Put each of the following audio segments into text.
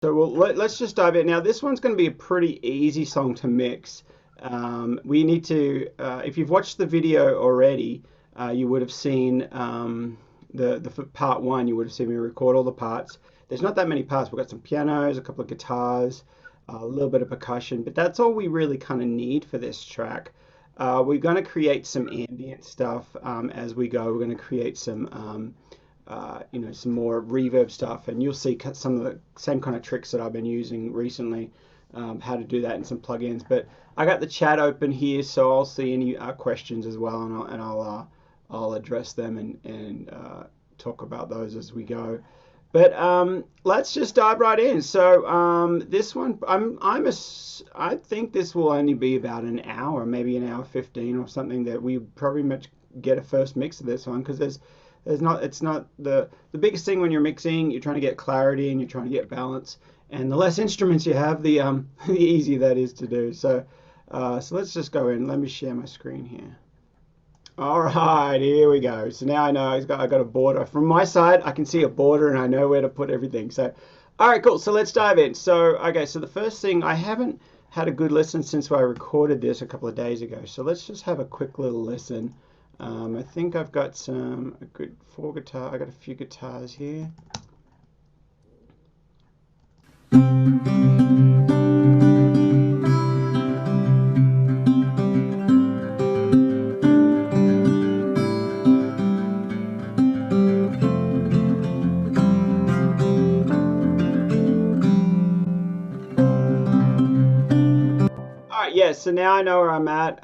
So let's just dive in. Now, this one's going to be a pretty easy song to mix. We need to, if you've watched the video already, you would have seen the part one. You would have seen me record all the parts. There's not that many parts. We've got some pianos, a couple of guitars, a little bit of percussion, but that's all we really kind of need for this track. We're going to create some ambient stuff as we go. We're going to create some some more reverb stuff, and you'll see some of the same kind of tricks that I've been using recently, how to do that in some plugins. But I got the chat open here, so I'll see any questions as well, and I'll address them and talk about those as we go. But let's just dive right in. So this one, I think this will only be about an hour, maybe an hour 15 or something. That we probably much get a first mix of this one because there's not it's not the biggest thing when you're mixing. You're trying to get clarity and you're trying to get balance. And the less instruments you have, the the easier that is to do. So let's just go in. Let me share my screen here. All right, here we go. So now I know I got a border. From my side, I can see a border and I know where to put everything. So, all right, cool. So let's dive in. So, okay, so the first thing, I haven't had a good listen since I recorded this a couple of days ago. So let's just have a quick little listen. I think I've got a good four guitar. I got a few guitars here. All right, yeah. So now I know where I'm at.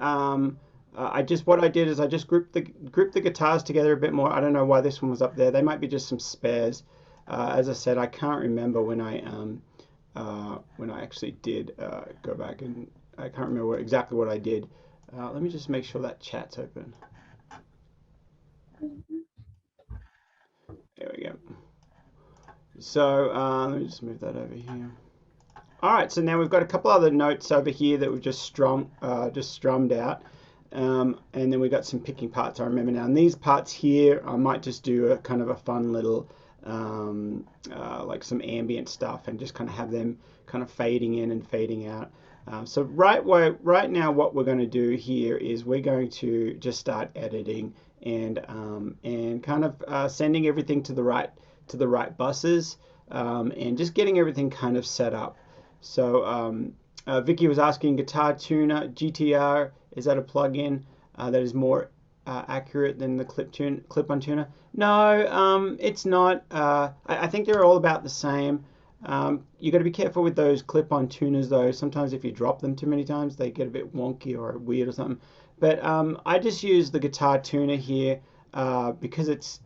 I just what I did is I just grouped the guitars together a bit more. I don't know why this one was up there. They might be just some spares. As I said, I can't remember when I actually did go back, and I can't remember exactly what I did. Let me just make sure that chat's open. There we go. So let me just move that over here. All right, so now we've got a couple other notes over here that we've just strummed out. And then we've got some picking parts I remember now. And these parts here, I might just do a kind of a fun little, like some ambient stuff and just kind of have them kind of fading in and fading out. So right now what we're going to do here is we're going to just start editing and kind of sending everything to the right buses and just getting everything kind of set up. So Vicky was asking Guitar Tuner GTR, is that a plugin that is more accurate than the clip-on tuner? No, it's not. I think they're all about the same. You got to be careful with those clip-on tuners though. Sometimes if you drop them too many times, they get a bit wonky or weird or something. But I just use the Guitar Tuner here because it's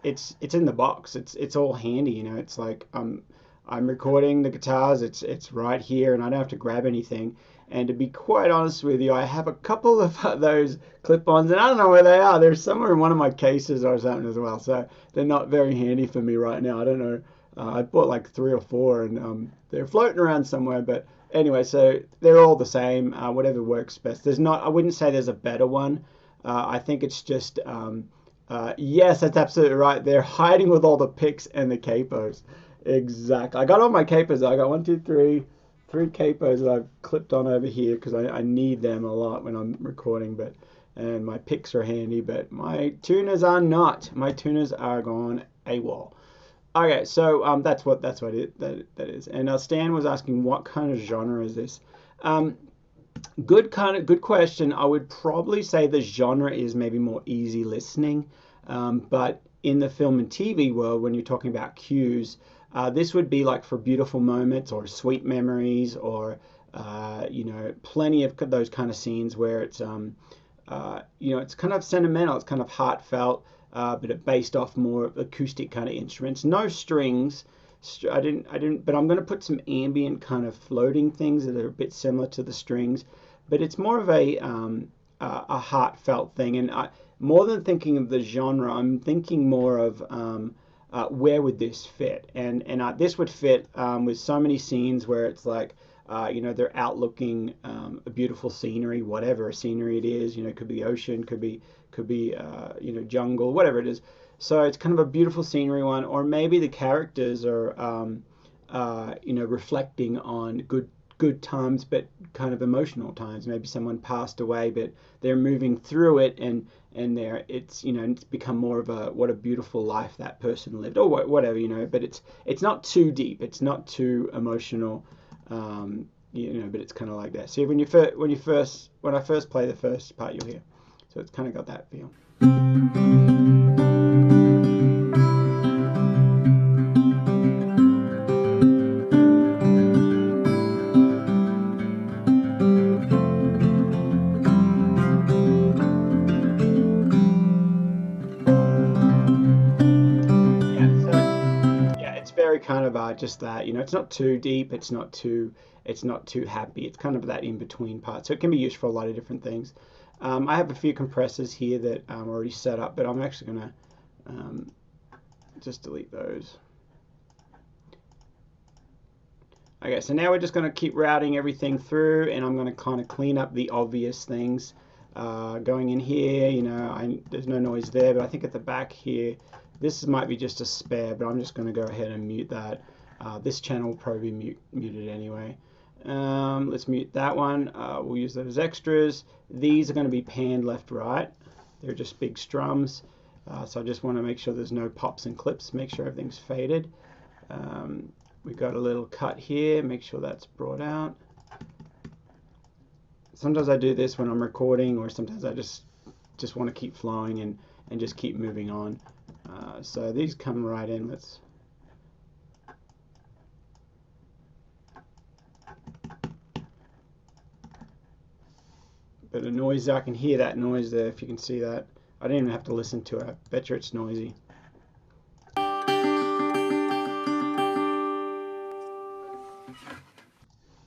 in the box. It's all handy, you know. It's like I'm recording the guitars. It's right here, and I don't have to grab anything. And to be quite honest with you, I have a couple of those clip-ons, and I don't know where they are. They're somewhere in one of my cases or something as well. So they're not very handy for me right now. I don't know. I bought like three or four, and they're floating around somewhere. But anyway, so they're all the same. Whatever works best. There's not. I wouldn't say there's a better one. I think it's just. Yes, that's absolutely right. They're hiding with all the picks and the capos. Exactly. I got all my capos. I got one, two, three capos that I've clipped on over here because I need them a lot when I'm recording. And my picks are handy, but my tuners are not. My tuners are gone AWOL. Okay, so that's what that is. And Stan was asking what kind of genre is this? Good question. I would probably say the genre is maybe more easy listening, but in the film and TV world, when you're talking about cues, this would be like for beautiful moments or sweet memories or plenty of those kind of scenes where it's it's kind of sentimental, it's kind of heartfelt, but it based off more acoustic kind of instruments, no strings. But I'm going to put some ambient kind of floating things that are a bit similar to the strings, but it's more of a heartfelt thing. And more than thinking of the genre, I'm thinking more of where would this fit? And this would fit with so many scenes where it's like, they're out looking a beautiful scenery, whatever scenery it is. It could be ocean, could be jungle, whatever it is. So it's kind of a beautiful scenery one, or maybe the characters are you know, reflecting on good times, but kind of emotional times. Maybe someone passed away, but they're moving through it, and it's, you know, it's become more of a what a beautiful life that person lived, or whatever, you know. But it's not too deep, it's not too emotional, you know. But it's kind of like that. See, when I first play the first part, you'll hear. So it's kind of got that feel. It's very kind of just that, you know, it's not too deep, it's not too happy. It's kind of that in between part. So it can be used for a lot of different things. I have a few compressors here that I'm already set up, but I'm actually going to just delete those. Okay, so now we're just going to keep routing everything through, and I'm going to kind of clean up the obvious things. Going in here, you know, there's no noise there, but I think at the back here, this might be just a spare, but I'm just going to go ahead and mute that. This channel will probably be muted anyway. Let's mute that one. We'll use those extras. These are going to be panned left, right. They're just big strums. So I just want to make sure there's no pops and clips. Make sure everything's faded. We've got a little cut here. Make sure that's brought out. Sometimes I do this when I'm recording, or sometimes I just want to keep flowing and just keep moving on. So these come right in. Let's bit of noise. I can hear that noise there, if you can see that. I didn't even have to listen to it. I bet you it's noisy.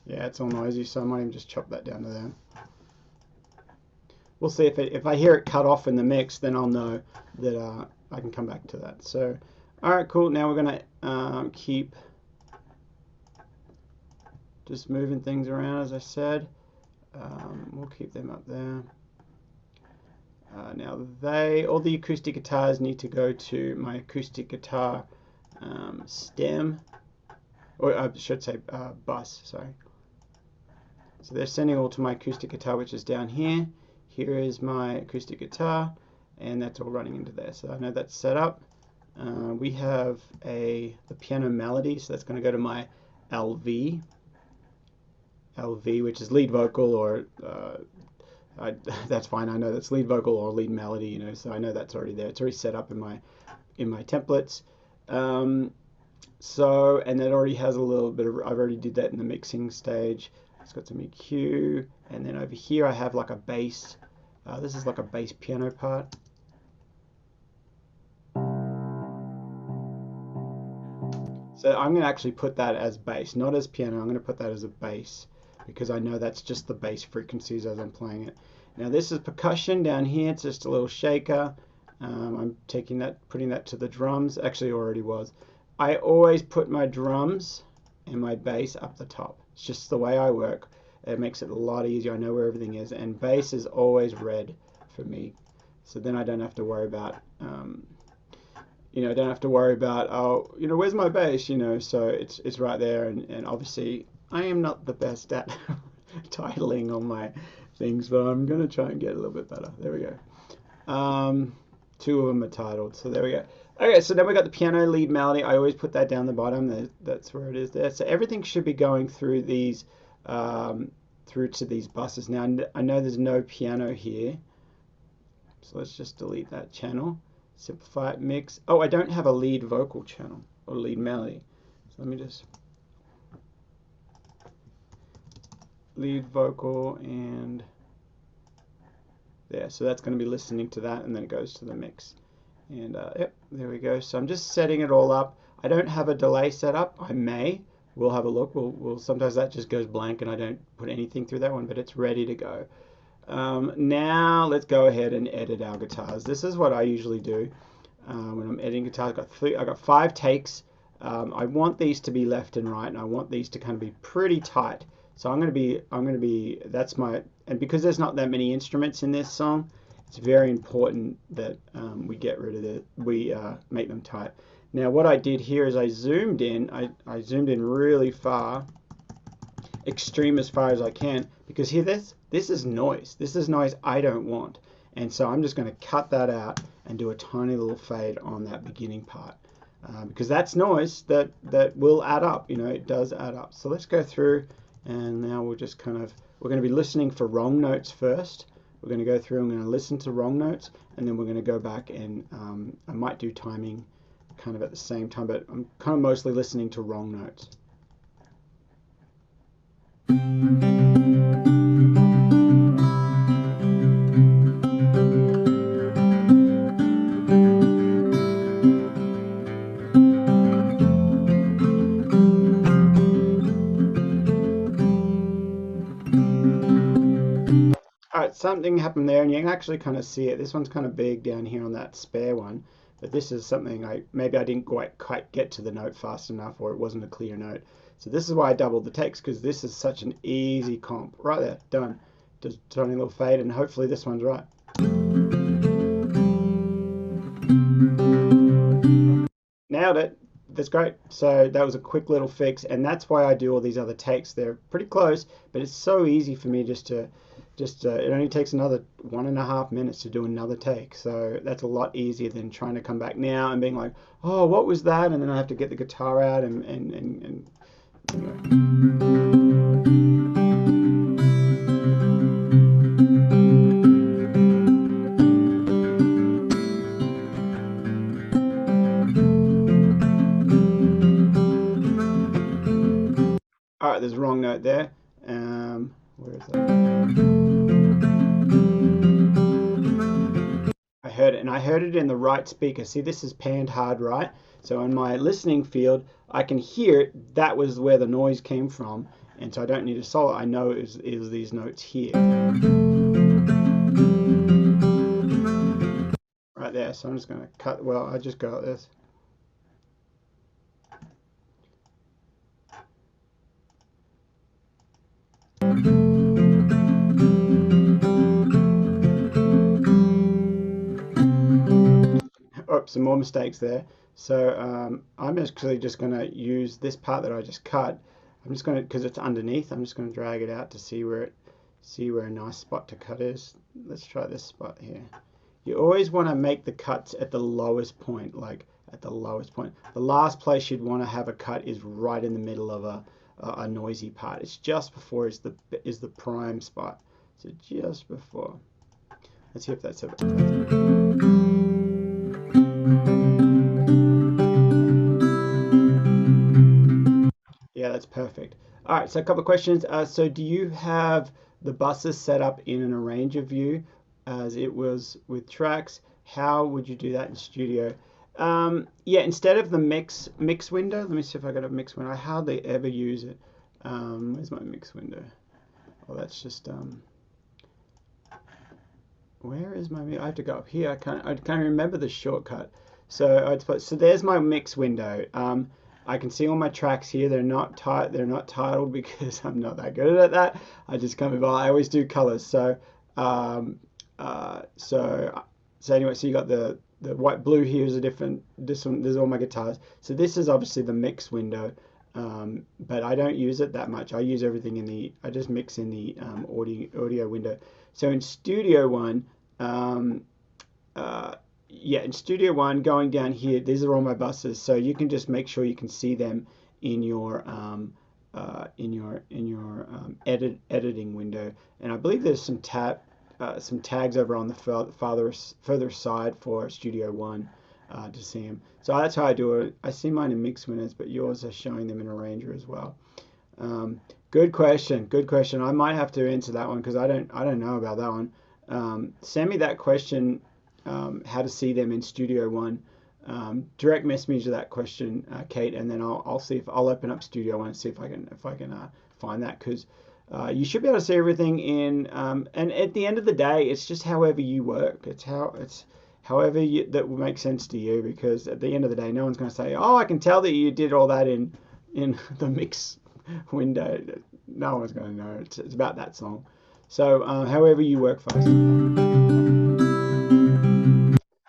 Yeah, it's all noisy, so I might even just chop that down to there. We'll see if I hear it cut off in the mix, then I'll know that I can come back to that. So, all right, cool. Now we're gonna keep just moving things around, as I said. We'll keep them up there. Now all the acoustic guitars need to go to my acoustic guitar stem, or I should say bus, sorry. So they're sending all to my acoustic guitar, which is down here. Here is my acoustic guitar, and that's all running into there. So I know that's set up. We have the piano melody, so that's going to go to my LV, which is lead vocal, or that's fine. I know that's lead vocal or lead melody, you know. So I know that's already there. It's already set up in my templates. So, and that already has a little bit of, I've already did that in the mixing stage. It's got some EQ, and then over here I have like a bass. This is like a bass piano part. So I'm going to actually put that as bass, not as piano. I'm going to put that as a bass, because I know that's just the bass frequencies as I'm playing it. Now this is percussion down here. It's just a little shaker. I'm taking that, putting that to the drums. Actually, already was. I always put my drums and my bass up the top. It's just the way I work. It makes it a lot easier. I know where everything is, and bass is always red for me. So then I don't have to worry about, you know, I don't have to worry about, oh, you know, where's my bass? You know, so it's right there. And obviously, I am not the best at titling on my things, but I'm gonna try and get a little bit better. There we go. 2 of them are titled, so there we go. Okay, so then we got the piano lead melody. I always put that down the bottom. That's where it is there. So everything should be going through these, through to these buses. Now I know there's no piano here, so let's just delete that channel. Simplify it, mix. Oh, I don't have a lead vocal channel or lead melody. So let me just lead vocal and there. So that's going to be listening to that, and then it goes to the mix. And yep, there we go. So I'm just setting it all up. I don't have a delay set up. I may. We'll have a look. We'll sometimes that just goes blank and I don't put anything through that one, but it's ready to go. Now let's go ahead and edit our guitars. This is what I usually do when I'm editing guitars. I've got 5 takes. I want these to be left and right, and I want these to kind of be pretty tight. So I'm going to be, that's my, and because there's not that many instruments in this song, it's very important that we get rid of it. We make them tight. Now what I did here is I zoomed in. I zoomed in really far, extreme as far as I can, because here this is noise. This is noise I don't want. And so I'm just going to cut that out and do a tiny little fade on that beginning part. Because that's noise that will add up, you know, it does add up. So let's go through, and now we're going to be listening for wrong notes first. We're going to go through and we're going to listen to wrong notes, and then we're going to go back and I might do timing kind of at the same time, but I'm kind of mostly listening to wrong notes. Alright, something happened there, and you can actually kind of see it. This one's kind of big down here on that spare one, but this is something maybe I didn't quite get to the note fast enough, or it wasn't a clear note. So this is why I doubled the takes, because this is such an easy comp. Right there, done. Just tiny little fade, and hopefully this one's right. Nailed it. That's great. So that was a quick little fix, and that's why I do all these other takes. They're pretty close, but it's so easy for me just it only takes another 1.5 minutes to do another take. So that's a lot easier than trying to come back now and being like, oh, what was that? And then I have to get the guitar out and all right, there's a wrong note there. Where is that? I heard it, and I heard it in the right speaker. See, this is panned hard right. So in my listening field, I can hear it. That was where the noise came from, and so I don't need a solo. I know it was these notes here. Right there. So I'm just going to cut. Well, I just go like this. Oops, some more mistakes there. So I'm actually just going to use this part that I just cut. I'm just going to, because it's underneath, I'm just going to drag it out to see where a nice spot to cut is. Let's try this spot here. You always want to make the cuts at the lowest point, like at the lowest point. The last place you'd want to have a cut is right in the middle of a noisy part. It's just before is the prime spot. So just before. Let's see if that's it. Yeah, that's perfect. All right, so a couple of questions. So do you have the buses set up in an arranger view as it was with tracks? How would you do that in studio? Yeah, instead of the mix window, let me see if I got a mix window. I hardly ever use it. Where's my mix window? Oh, that's just where is my? I have to go up here. I can't remember the shortcut. So there's my mix window. I can see all my tracks here. They're not titled because I'm not that good at that. I just come well, I always do colors. So anyway, so you got the white blue here is a different. This one, there's all my guitars. So this is obviously the mix window, but I don't use it that much. I use everything I just mix in the audio window. So in Studio One, yeah, in Studio One, going down here, these are all my buses, so you can just make sure you can see them in your editing window. And I believe there's some tags over on the further side for Studio One to see them. So that's how I do it. I see mine in mix windows, but yours are showing them in Arranger as well. Good question. Good question. I might have to answer that one because I don't know about that one. Send me that question. How to see them in Studio One. Direct message that question, Kate, and then I'll see if I'll open up Studio One and see if I can find that, because you should be able to see everything in. And at the end of the day, it's just however you work. It's however that will make sense to you, because at the end of the day, no one's going to say, "Oh, I can tell that you did all that in the mix window." No one's going to know. It's about that song. So however you work, folks.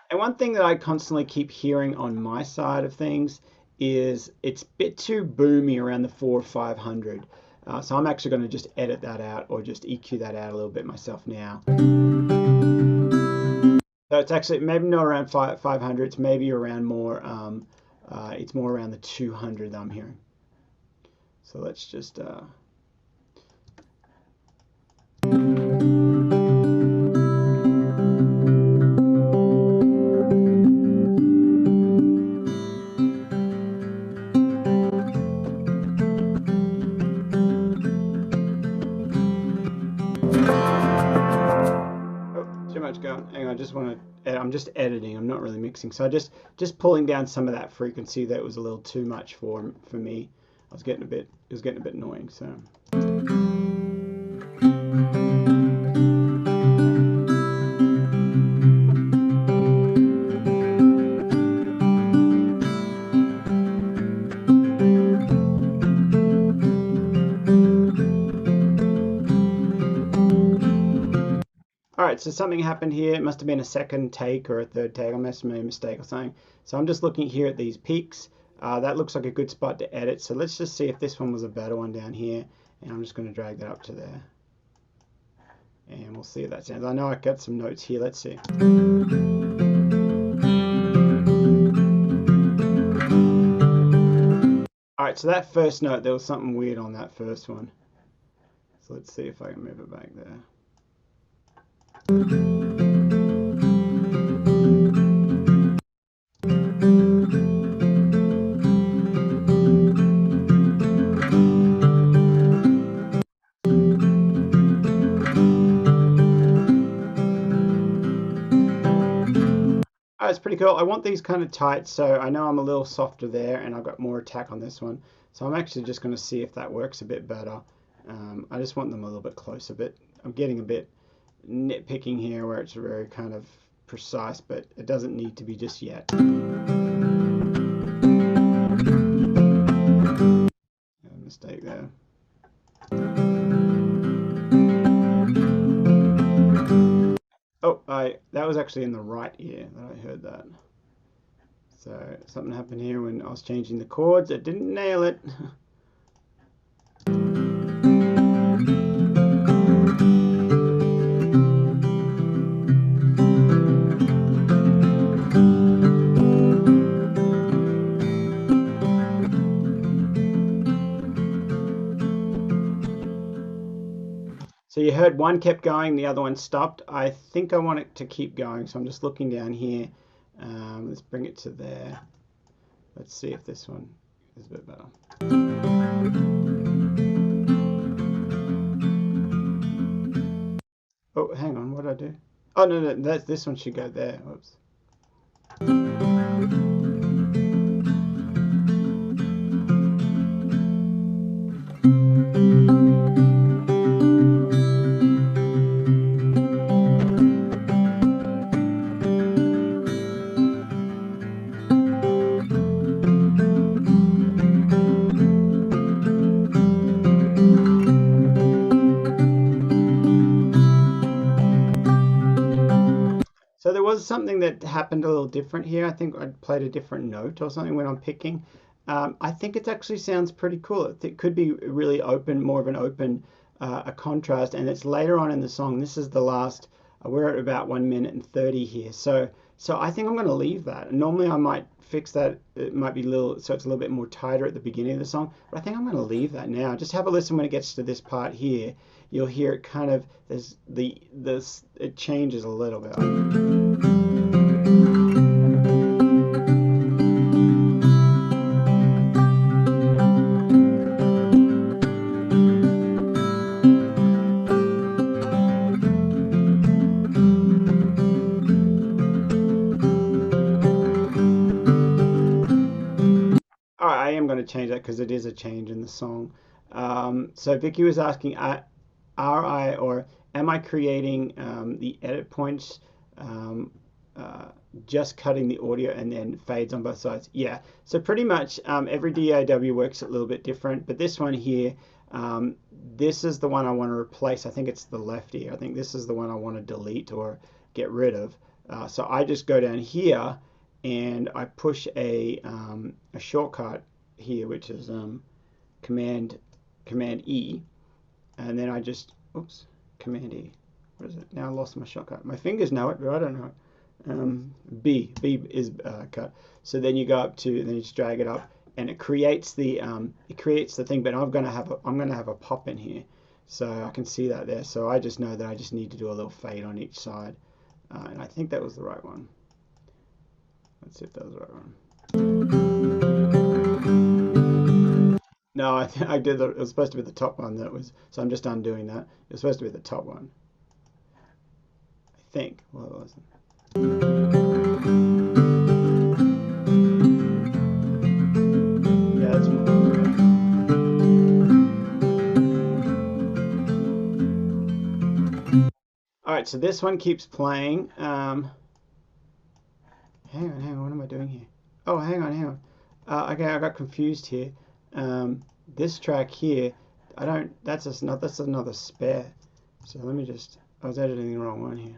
And one thing that I constantly keep hearing on my side of things is it's a bit too boomy around the 4 or 500. So I'm actually going to just edit that out or just EQ that out a little bit myself now. So it's actually maybe not around 500, it's maybe around more, it's more around the 200 that I'm hearing. So let's just... too much going. Hang on, I just want to. I'm just editing. I'm not really mixing. So I just pulling down some of that frequency that was a little too much for me. I was getting a bit. It was getting a bit annoying. So. Alright, so something happened here. It must have been a second take or a third take. I must have made a mistake or something. So I'm just looking here at these peaks. That looks like a good spot to edit. So let's just see if this one was a better one down here. And I'm just going to drag that up to there. And we'll see if that sounds. I know I got some notes here. Let's see. Alright, so that first note, there was something weird on that first one. So let's see if I can move it back there. Oh, it's pretty cool. I want these kind of tight, so I know I'm a little softer there, and I've got more attack on this one. So I'm actually just going to see if that works a bit better. I just want them a little bit closer, but I'm getting a bit nitpicking here where it's very kind of precise, but it doesn't need to be just yet. Mistake there. Oh, that was actually in the right ear that I heard that. So something happened here when I was changing the chords. It didn't nail it. So you heard one kept going, the other one stopped. I think I want it to keep going, so I'm just looking down here. Let's bring it to there. Let's see if this one is a bit better. Oh, hang on, what did I do? Oh, no, this one should go there. Whoops. So there was something that happened a little different here. I think I played a different note or something when I'm picking. I think it actually sounds pretty cool. It could be really open, more of an open a contrast, and it's later on in the song. This is the last. We're at about 1 minute and 30 here. So I think I'm going to leave that. Normally I might fix that. It might be a little, so it's a little bit more tighter at the beginning of the song. But I think I'm going to leave that now. Just have a listen when it gets to this part here. You'll hear it kind of, it changes a little bit. I am going to change that because it is a change in the song. So Vicky was asking, am I creating the edit points just cutting the audio and then fades on both sides? Yeah, so pretty much every DAW works a little bit different, but this one here, this is the one I want to replace. I think it's the left ear. I think this is the one I want to delete or get rid of. So I just go down here and I push a shortcut here, which is Command E, and then I just, oops, Command E. What is it? Now I lost my shortcut. My fingers know it, but I don't know it. B is cut. So then you go up to, then you just drag it up, and it creates the thing. But I'm gonna have a pop in here, so I can see that there. So I just know that I just need to do a little fade on each side, and I think that was the right one. Let's see if that was the right one. No, I did. It was supposed to be the top one. That was, so I'm just undoing that. It was supposed to be the top one. I think. Well, it wasn't. Yeah, that's more. All right, so this one keeps playing. Hang on. What am I doing here? Oh, hang on. Okay, I got confused here. This track here, I don't. That's another spare. So let me just. I was editing the wrong one here.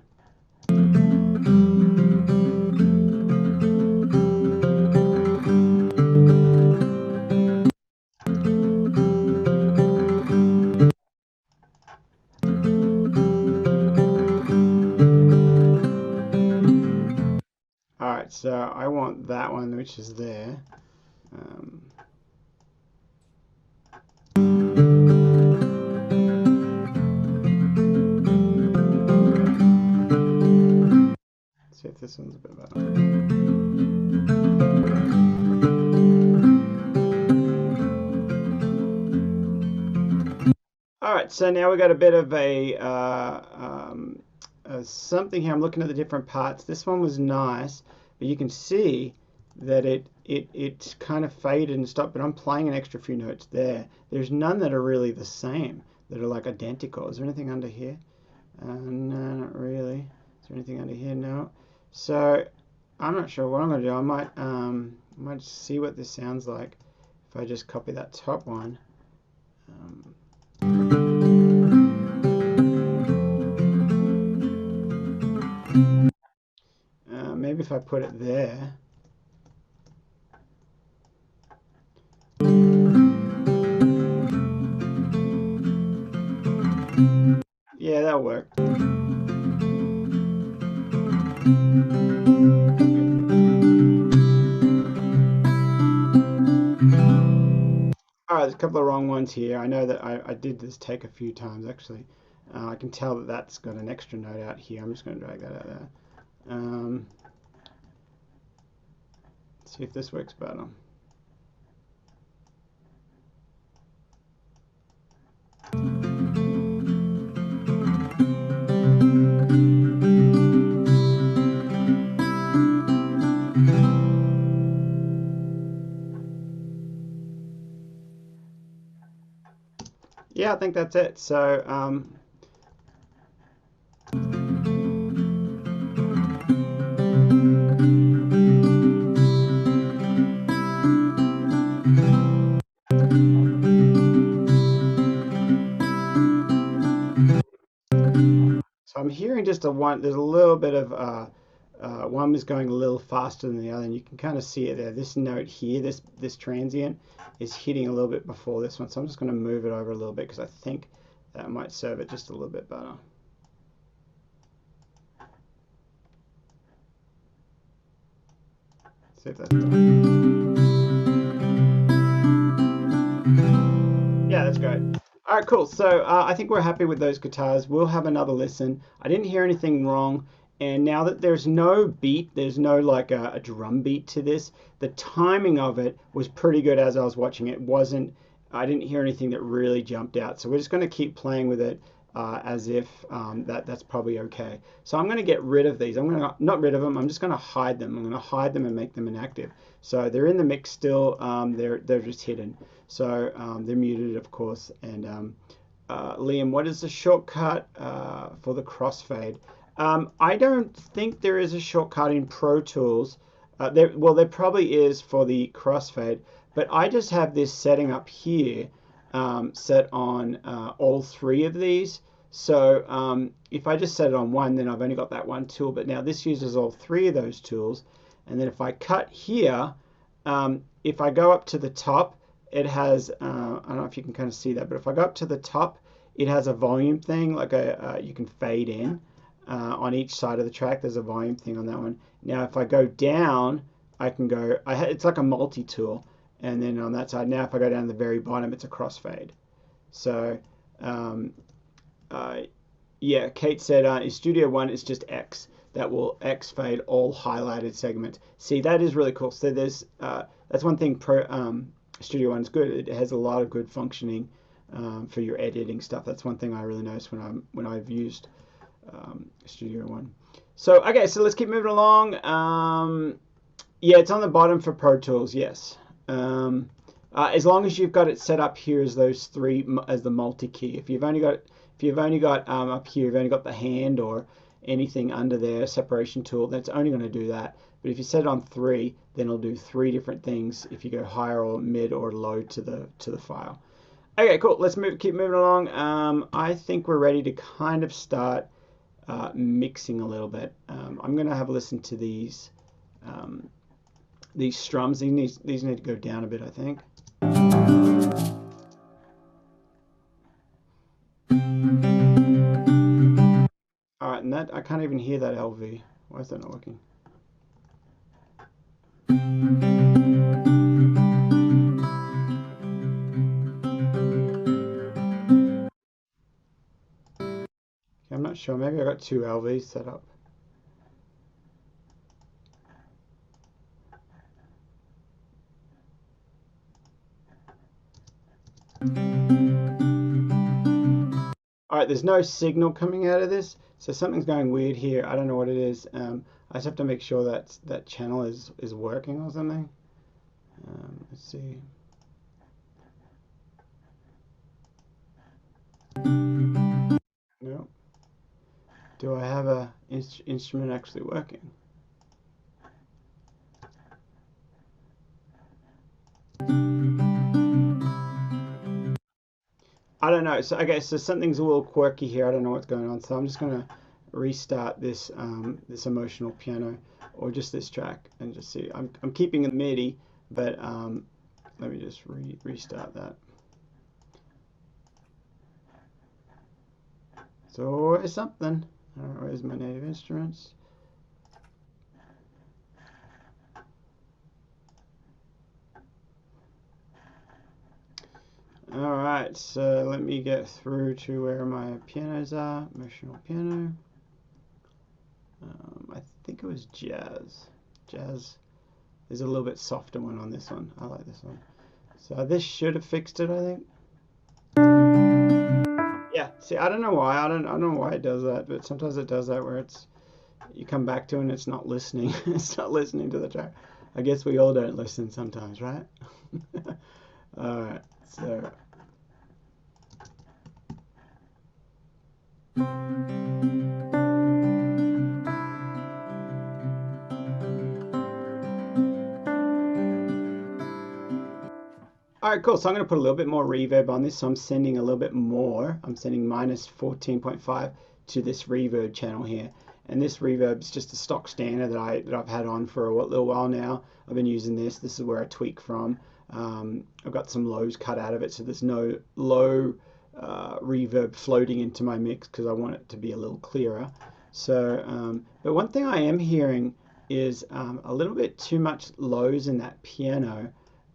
All right, so I want that one, which is there. See if this one's a bit better. All right, so now we got a bit of something here. I'm looking at the different parts. This one was nice, but you can see that it kind of faded and stopped, but I'm playing an extra few notes there. There's none that are really the same, that are like identical. Is there anything under here? No, not really. Is there anything under here? No. So I'm not sure what I'm going to do. I might see what this sounds like if I just copy that top one. Maybe if I put it there. Yeah, that'll work. Alright, there's a couple of wrong ones here. I know that I did this take a few times actually. I can tell that that's got an extra note out here. I'm just going to drag that out there. See if this works better. Yeah, I think that's it. So I'm hearing just there's a little bit of one is going a little faster than the other, and you can kind of see it there. This note here, this transient, is hitting a little bit before this one, so I'm just going to move it over a little bit because I think that might serve it just a little bit better. See if that's done. Yeah, that's great. All right, cool. So I think we're happy with those guitars. We'll have another listen. I didn't hear anything wrong. And now that there's no beat, there's no like a drum beat to this, the timing of it was pretty good as I was watching it. I didn't hear anything that really jumped out. So we're just going to keep playing with it as if that's probably okay. So I'm going to get rid of these. I'm going to, not rid of them, I'm just going to hide them. I'm going to hide them and make them inactive. So they're in the mix still, they're just hidden. So they're muted, of course. And Liam, what is the shortcut for the crossfade? I don't think there is a shortcut in Pro Tools. There probably is for the crossfade, but I just have this setting up here set on all three of these. So if I just set it on one, then I've only got that one tool. But now this uses all three of those tools. And then if I cut here, if I go up to the top, it has, I don't know if you can kind of see that, but if I go up to the top, it has a volume thing, like you can fade in on each side of the track. There's a volume thing on that one. Now if I go down, I can go, it's like a multi-tool. And then on that side, now if I go down to the very bottom, it's a crossfade. So yeah, Kate said in Studio One it's just X. That will X fade all highlighted segments. See, that is really cool. So there's that's one thing Studio One's good. It has a lot of good functioning for your editing stuff. That's one thing I really noticed when I've used Studio One. So okay, so let's keep moving along. Yeah, it's on the bottom for Pro Tools. Yes. As long as you've got it set up here as those three as the multi-key. If you've only got up here, you've only got the hand or anything under there, separation tool, that's only going to do that. But if you set it on 3, then it'll do 3 different things if you go higher or mid or low to the file. Okay, cool. Let's keep moving along. I think we're ready to kind of start mixing a little bit. I'm going to have a listen to these strums. These need to go down a bit, I think. All right, and that I can't even hear that LV. Why is that not working? Okay, I'm not sure. Maybe I got 2 LVs set up. All right, there's no signal coming out of this, so something's going weird here. I don't know what it is. I just have to make sure that channel is working or something. Let's see. No. Do I have a instrument actually working? I don't know. So okay, so something's a little quirky here. I don't know what's going on. So I'm just gonna restart this this emotional piano, or just this track, and just see. I'm keeping the MIDI, but let me just restart that. So it's something. Where's my native instruments? Alright, so let me get through to where my pianos are. Emotional piano. I think it was jazz. Jazz. There's a little bit softer one on this one. I like this one. So this should have fixed it, I think. Yeah, see, I don't know why. I don't know why it does that, but sometimes it does that where you come back to it and it's not listening. It's not listening to the track. I guess we all don't listen sometimes, right? Alright, so alright, cool. So I'm going to put a little bit more reverb on this. So I'm sending a little bit more. I'm sending minus 14.5 to this reverb channel here. And this reverb is just a stock standard that I've had on for a little while now. I've been using this. This is where I tweak from. I've got some lows cut out of it, so there's no low reverb floating into my mix because I want it to be a little clearer. So, but one thing I am hearing is a little bit too much lows in that piano.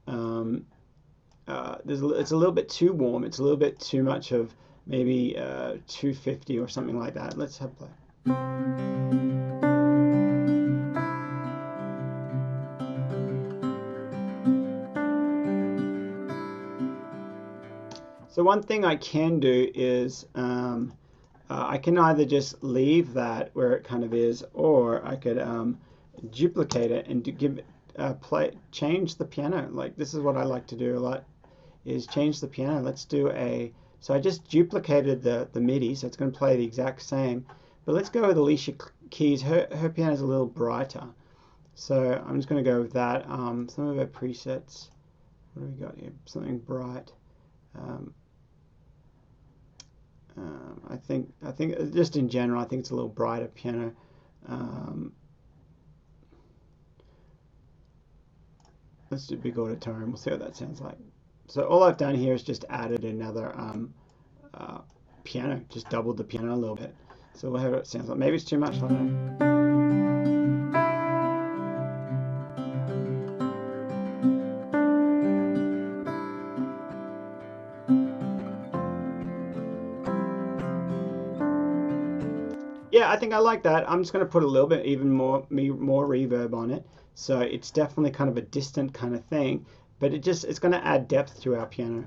It's a little bit too warm. It's a little bit too much of maybe 250 or something like that. Let's have play. So one thing I can do is I can either just leave that where it kind of is, or I could duplicate it and give it, change the piano. Like this is what I like to do a lot, is change the piano. Let's do so I just duplicated the MIDI, so it's going to play the exact same. But let's go with Alicia Keys. Her piano's a little brighter. So I'm just going to go with that. Some of her presets. What do we got here? Something bright. I think just in general, I think it's a little brighter piano. Let's do big auditorium. We'll see what that sounds like. So all I've done here is just added another piano, just doubled the piano a little bit. So we'll have what it sounds like. Maybe it's too much, I don't know. Yeah, I think I like that. I'm just going to put a little bit even more reverb on it. So it's definitely kind of a distant kind of thing, but it's going to add depth to our piano.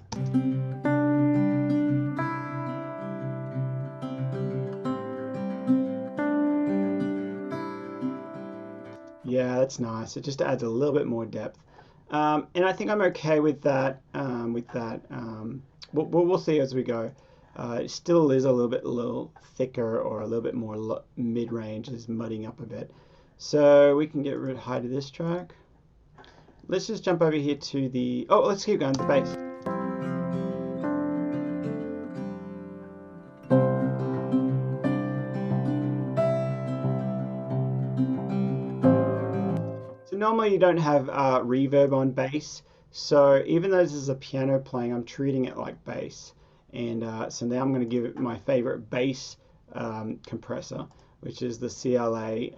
Yeah, that's nice. It just adds a little bit more depth. And I think I'm okay with that. We'll see as we go. It still is a little thicker or a little bit more mid-range, is mudding up a bit. So we can get rid of height of this track. Let's just jump over here to the, oh, let's keep going, the bass. So normally you don't have reverb on bass. So even though this is a piano playing, I'm treating it like bass. And so now I'm going to give it my favorite bass compressor, which is the CLA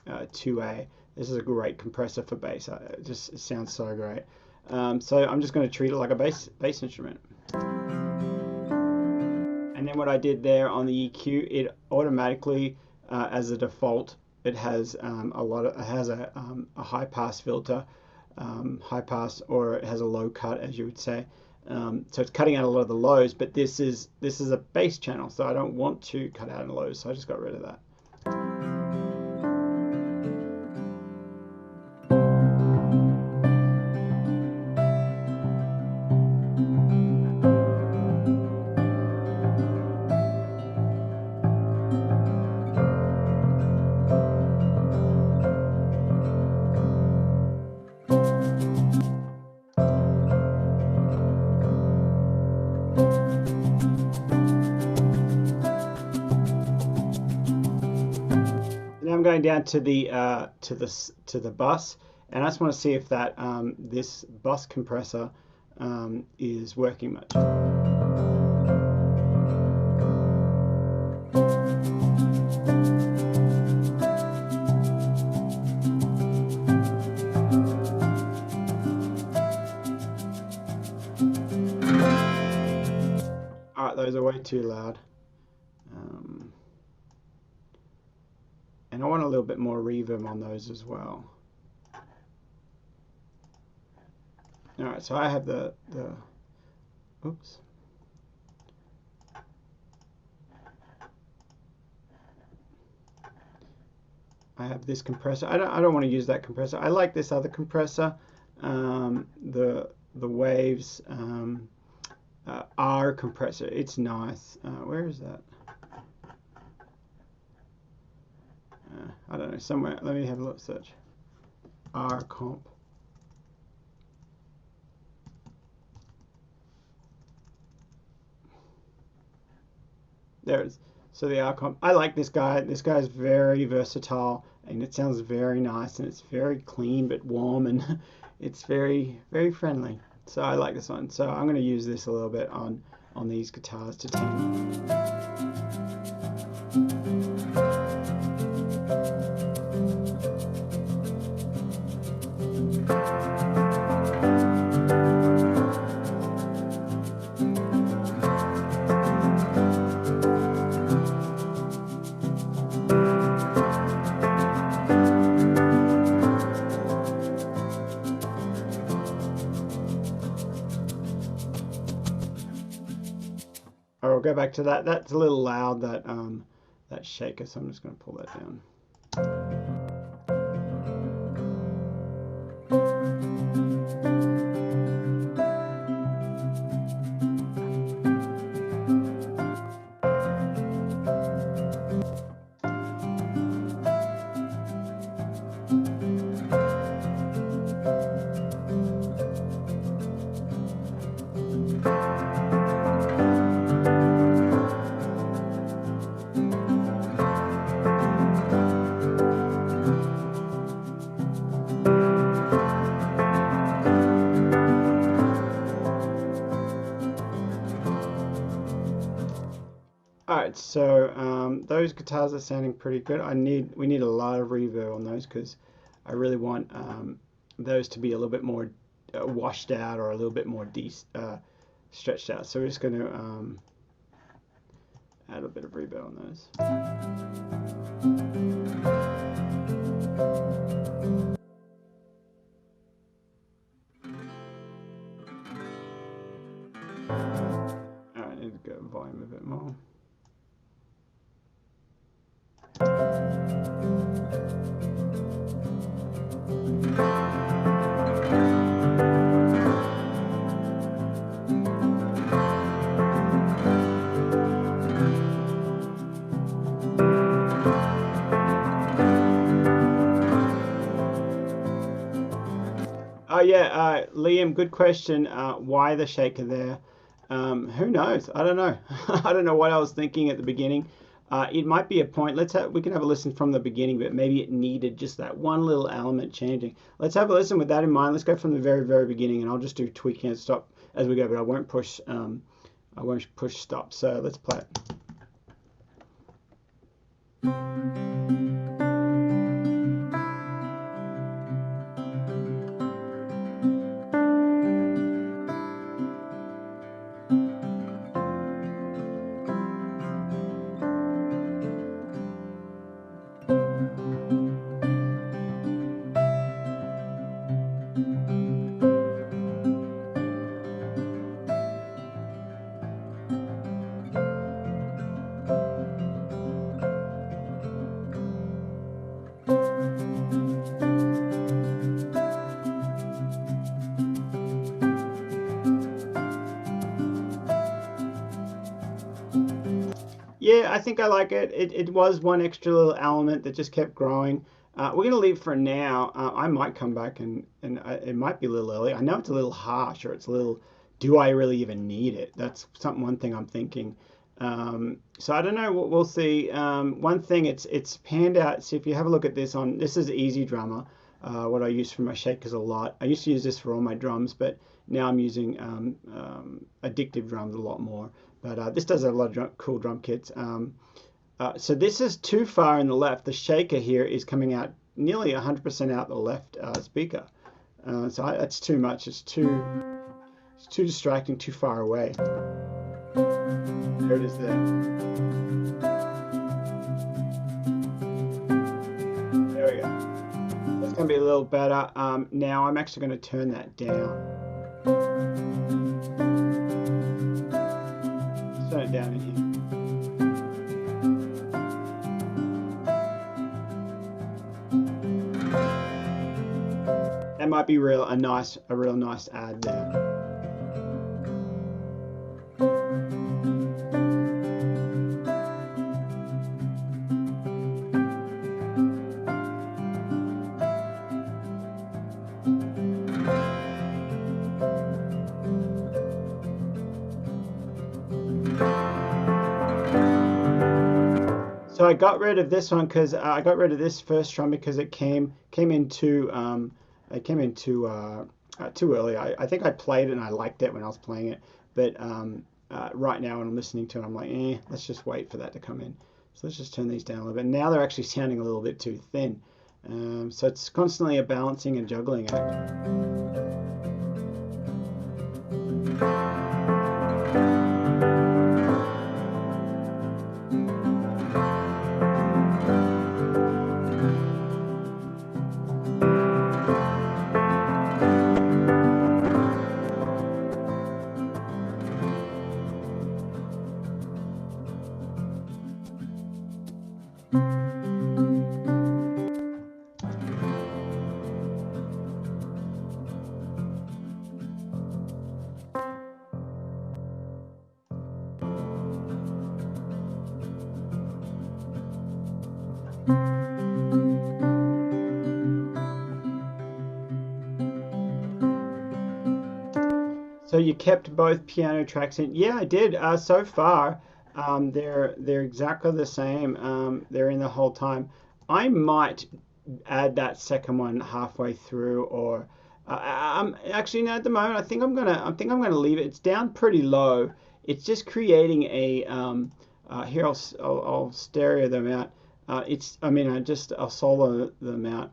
2A. This is a great compressor for bass. It sounds so great. So I'm just going to treat it like a bass instrument. And then what I did there on the EQ, it automatically, as a default, it has a high pass filter, high pass, or it has a low cut, as you would say. So it's cutting out a lot of the lows, but this is a bass channel, so I don't want to cut out any lows, so I just got rid of that. Now I'm going down to the bus, and I just want to see if that this bus compressor is working much. Alright, those are way too loud. And I want a little bit more reverb on those as well. Alright, so I have the oops. I have this compressor. I don't want to use that compressor. I like this other compressor. The Waves R compressor. It's nice. Where is that? I don't know, somewhere. Let me have a look, search. R comp. There it is. So the R comp. I like this guy. This guy is very versatile, and it sounds very nice, and it's very clean but warm, and it's very, very friendly. So I like this one. So I'm going to use this a little bit on these guitars to tune. Or we'll go back to that. That's a little loud, that shaker, so I'm just going to pull that down. All right, so those guitars are sounding pretty good. We need a lot of reverb on those because I really want those to be a little bit more washed out or a little bit more stretched out. So we're just going to add a bit of reverb on those. All right, I need to go volume a bit more. Oh yeah, Liam, good question. Why the shaker there? Who knows? I don't know. I don't know what I was thinking at the beginning. It might be a point. We can have a listen from the beginning, but maybe it needed just that one little element changing. Let's have a listen with that in mind. Let's go from the very, very beginning, and I'll just do tweaking and stop as we go, but I won't push stop. So let's play it. Yeah, I think I like it. It was one extra little element that just kept growing. We're going to leave for now. I might come back and it might be a little early. I know it's a little harsh or it's a little, do I really even need it? That's one thing I'm thinking. So I don't know. We'll see. One thing, it's panned out. So if you have a look at this is Easy Drummer, what I use for my shakers a lot. I used to use this for all my drums, but now I'm using Addictive Drums a lot more. But this does have a lot of cool drum kits. So this is too far in the left. The shaker here is coming out nearly 100% out the left speaker. That's too much. It's too distracting, too far away. There it is there. There we go. That's going to be a little better. Now I'm actually going to turn that down. Turn it down in here. That might be a real nice add there. So I got rid of this one because I got rid of this first drum because it came in too too early. I think I played it and I liked it when I was playing it, but right now when I'm listening to it, I'm like, let's just wait for that to come in. So let's just turn these down a little bit. Now they're actually sounding a little bit too thin. So it's constantly a balancing and juggling act. So you kept both piano tracks in? Yeah, I did. So far, they're exactly the same. They're in the whole time. I might add that second one halfway through, or I'm actually no, at the moment. I think I'm gonna leave it. It's down pretty low. It's just creating Here I'll stereo them out. I'll solo them out.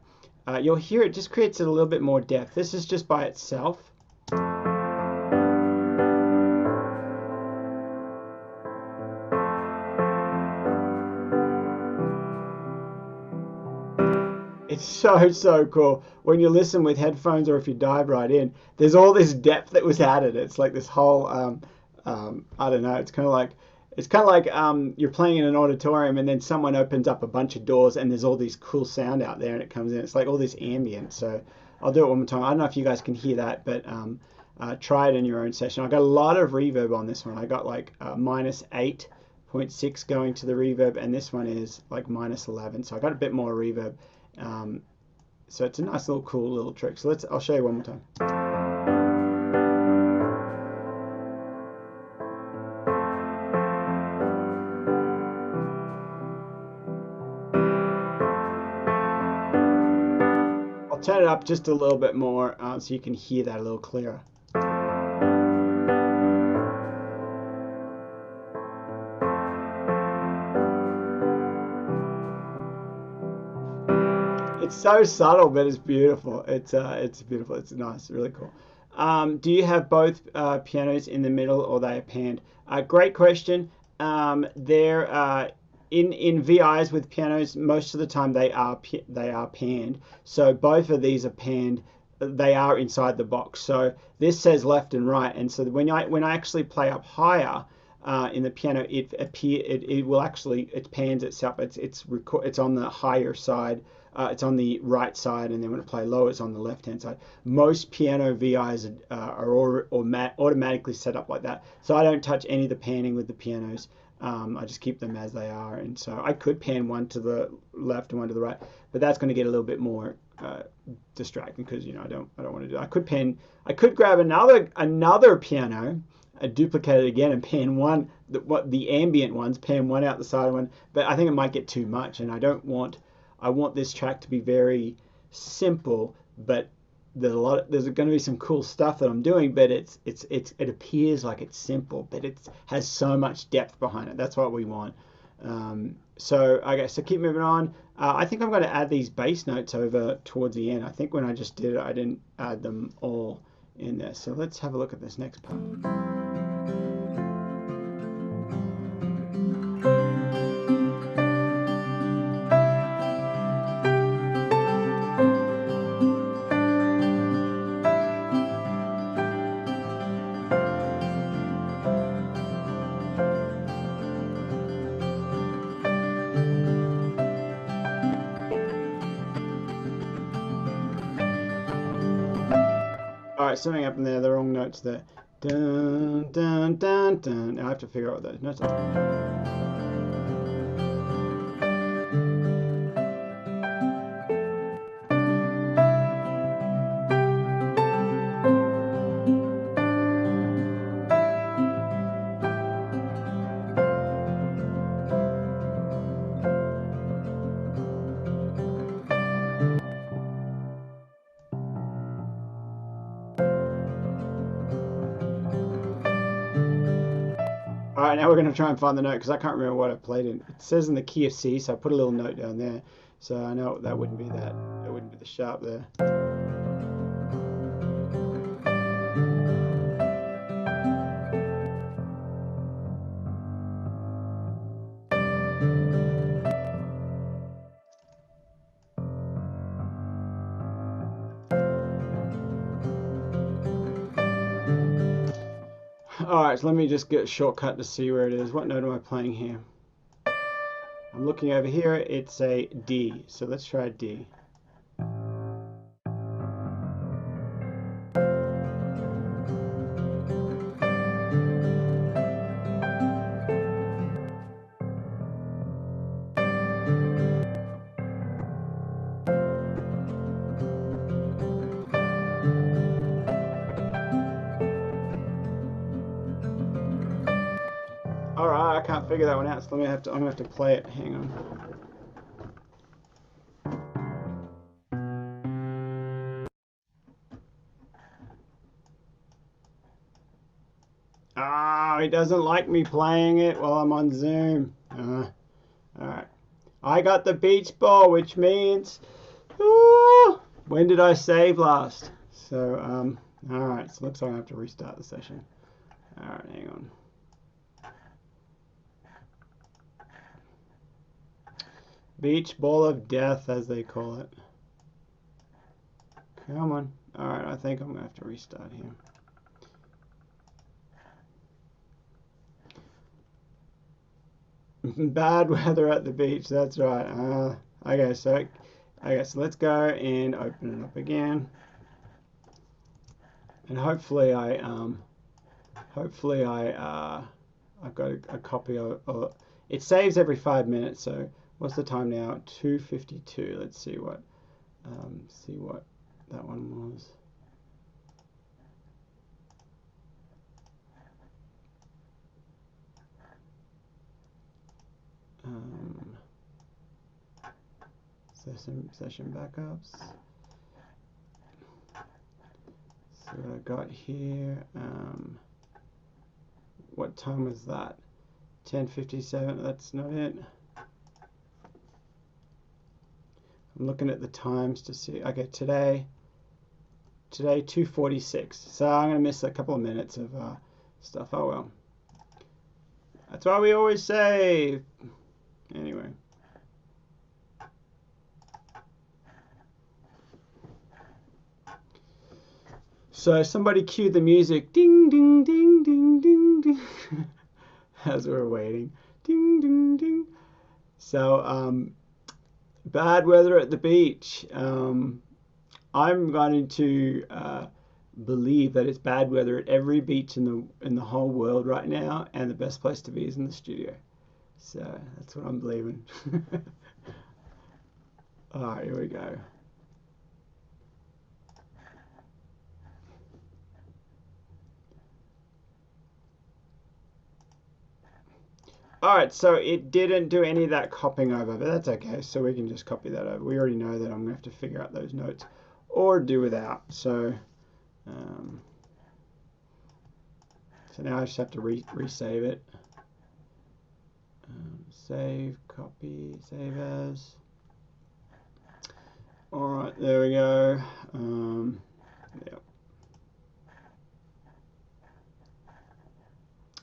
You'll hear it just creates a little bit more depth. This is just by itself. It's so cool. When you listen with headphones or if you dive right in, there's all this depth that was added. It's like this whole, I don't know, it's kind of like you're playing in an auditorium and then someone opens up a bunch of doors and there's all these cool sound out there and it comes in. It's like all this ambient. So I'll do it one more time. I don't know if you guys can hear that, but try it in your own session. I got a lot of reverb on this one. I got like -8.6 going to the reverb, and this one is like -11. So I got a bit more reverb. So it's a nice little cool little trick. So I'll show you one more time. I'll turn it up just a little bit more so you can hear that a little clearer. It's so subtle, but it's beautiful. It's beautiful. It's nice, really cool. Do you have both pianos in the middle, or they are panned? Great question. They're in VIs with pianos. Most of the time they are panned. So both of these are panned. They are inside the box. So this says left and right, and so when I actually play up higher. In the piano, it will actually, it pans itself. It's on the higher side. It's on the right side, and then when I play low, it's on the left-hand side. Most piano VIs are automatically set up like that, so I don't touch any of the panning with the pianos. I just keep them as they are, and so I could pan one to the left and one to the right, but that's going to get a little bit more distracting because I don't want to do that. I could grab another piano. I duplicate it again and pan one, the ambient ones, pan one out the side of one, but I think it might get too much, and I want this track to be very simple, but there's going to be some cool stuff that I'm doing, but it appears like it's simple, but it has so much depth behind it. That's what we want. So keep moving on. I think I'm going to add these bass notes over towards the end. I think when I just did it, I didn't add them all in there. So let's have a look at this next part. All right, something happened there. The wrong notes there. Dun dun dun dun. Now I have to figure out what those notes are. All right, now we're going to try and find the note because I can't remember what I played in. It says in the key of C, so I put a little note down there. So I know that wouldn't be that. That wouldn't be the sharp there. Alright, so let me just get a shortcut to see where it is. What note am I playing here? I'm looking over here, it's a D. So let's try D. Alright, I can't figure that one out, so I'm gonna have to play it. Hang on. Ah, doesn't like me playing it while I'm on Zoom. Alright. I got the beach ball, which means... Ooh, when did I save last? So, alright, so looks like I have to restart the session. Alright, hang on. Beach ball of death, as they call it. Come on. Alright, I think I'm going to have to restart here. Bad weather at the beach, that's right. Okay, so let's go and open it up again. And hopefully I've got a copy of it. Saves every 5 minutes, so what's the time now? 2:52. Let's see what that one was. Session backups. So what I got here. What time was that? 10:57. That's not it. I'm looking at the times to see. Okay, today 2:46. So I'm gonna miss a couple of minutes of stuff. Oh well. That's why we always save. Anyway. So somebody cue the music. Ding, ding, ding, ding, ding, ding. As we're waiting. Ding, ding, ding. So, bad weather at the beach. I'm going to believe that it's bad weather at every beach in the whole world right now, and the best place to be is in the studio. So that's what I'm believing. All right, here we go. All right, so it didn't do any of that copying over, but that's okay. So we can just copy that over. We already know that I'm going to have to figure out those notes or do without. So now I just have to resave it. Save, copy, save as. All right, there we go. Yep.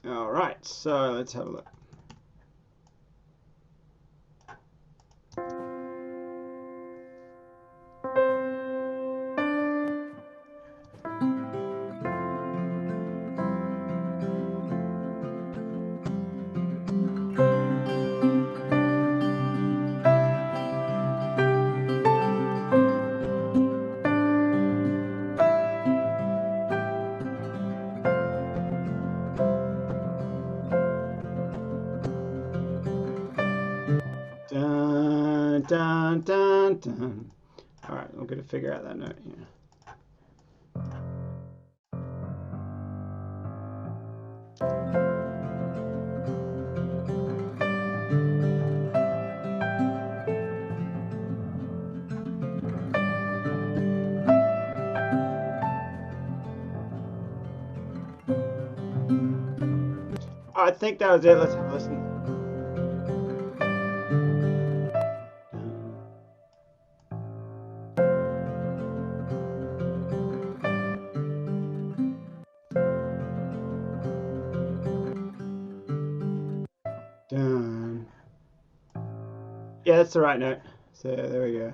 All right, so let's have a look. Dun, dun, dun, dun. All right, I'm going to figure out that note here. I think that was it. Let's have a listen. Dun. Yeah, that's the right note. So there we go.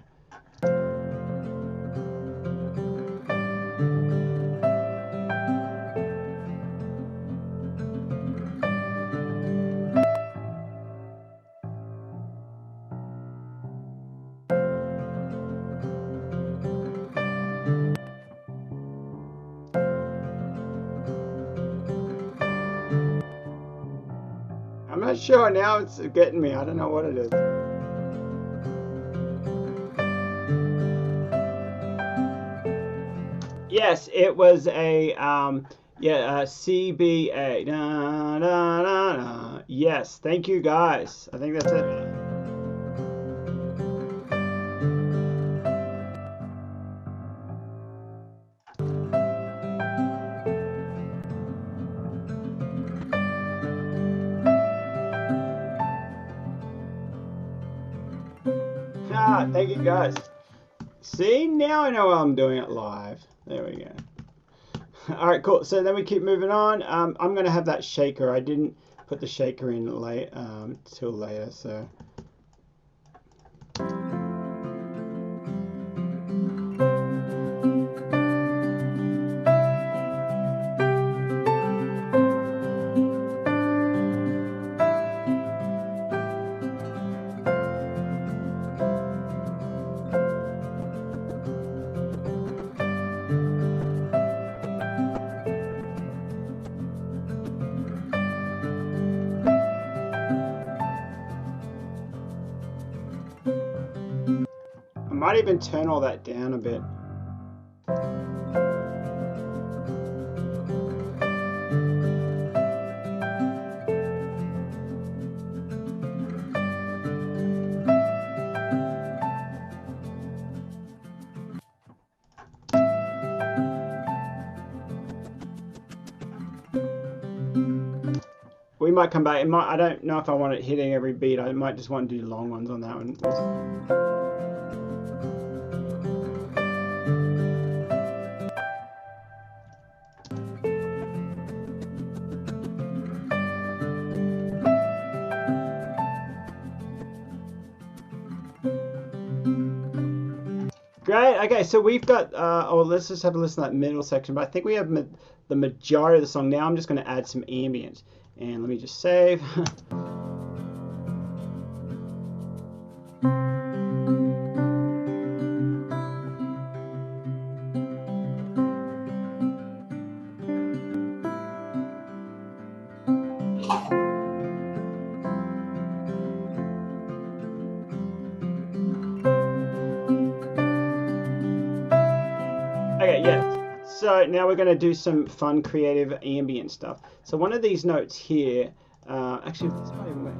I'm not sure now. It's getting me. I don't know what it is. Yes, it was a CBA. Da, da, da, da. Yes, thank you guys. I think that's it. Ah, thank you guys. See, now I know I'm doing it live. There we go. All right, cool. So then we keep moving on. I'm going to have that shaker. I didn't put the shaker in late till later, so. I might even turn all that down a bit. We might come back. I don't know if I want it hitting every beat. I might just want to do long ones on that one. Great. Okay, so we've got. Oh, let's just have a listen to that middle section. But I think we have the majority of the song. Now I'm just going to add some ambient. And let me just save. Okay, yeah. So now we're going to do some fun, creative ambient stuff. So one of these notes here, actually, this might even work.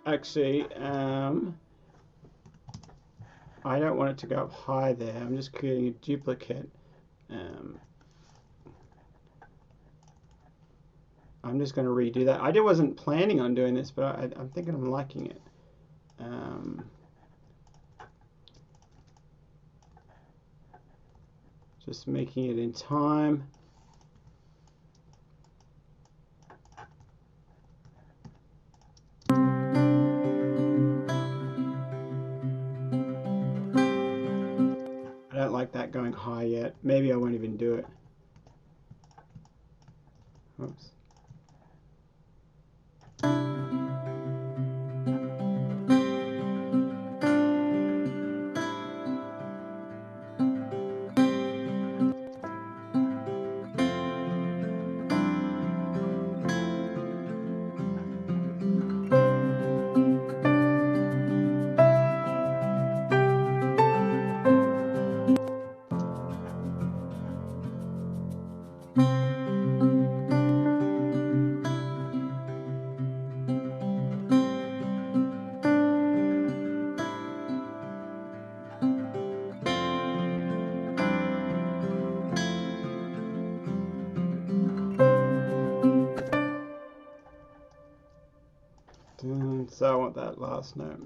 Actually, I don't want it to go up high there. I'm just creating a duplicate. I'm just going to redo that. I wasn't planning on doing this, but I'm thinking I'm liking it. Just making it in time. I don't like that going high yet. Maybe I won't even do it. Oops. So I want that last note.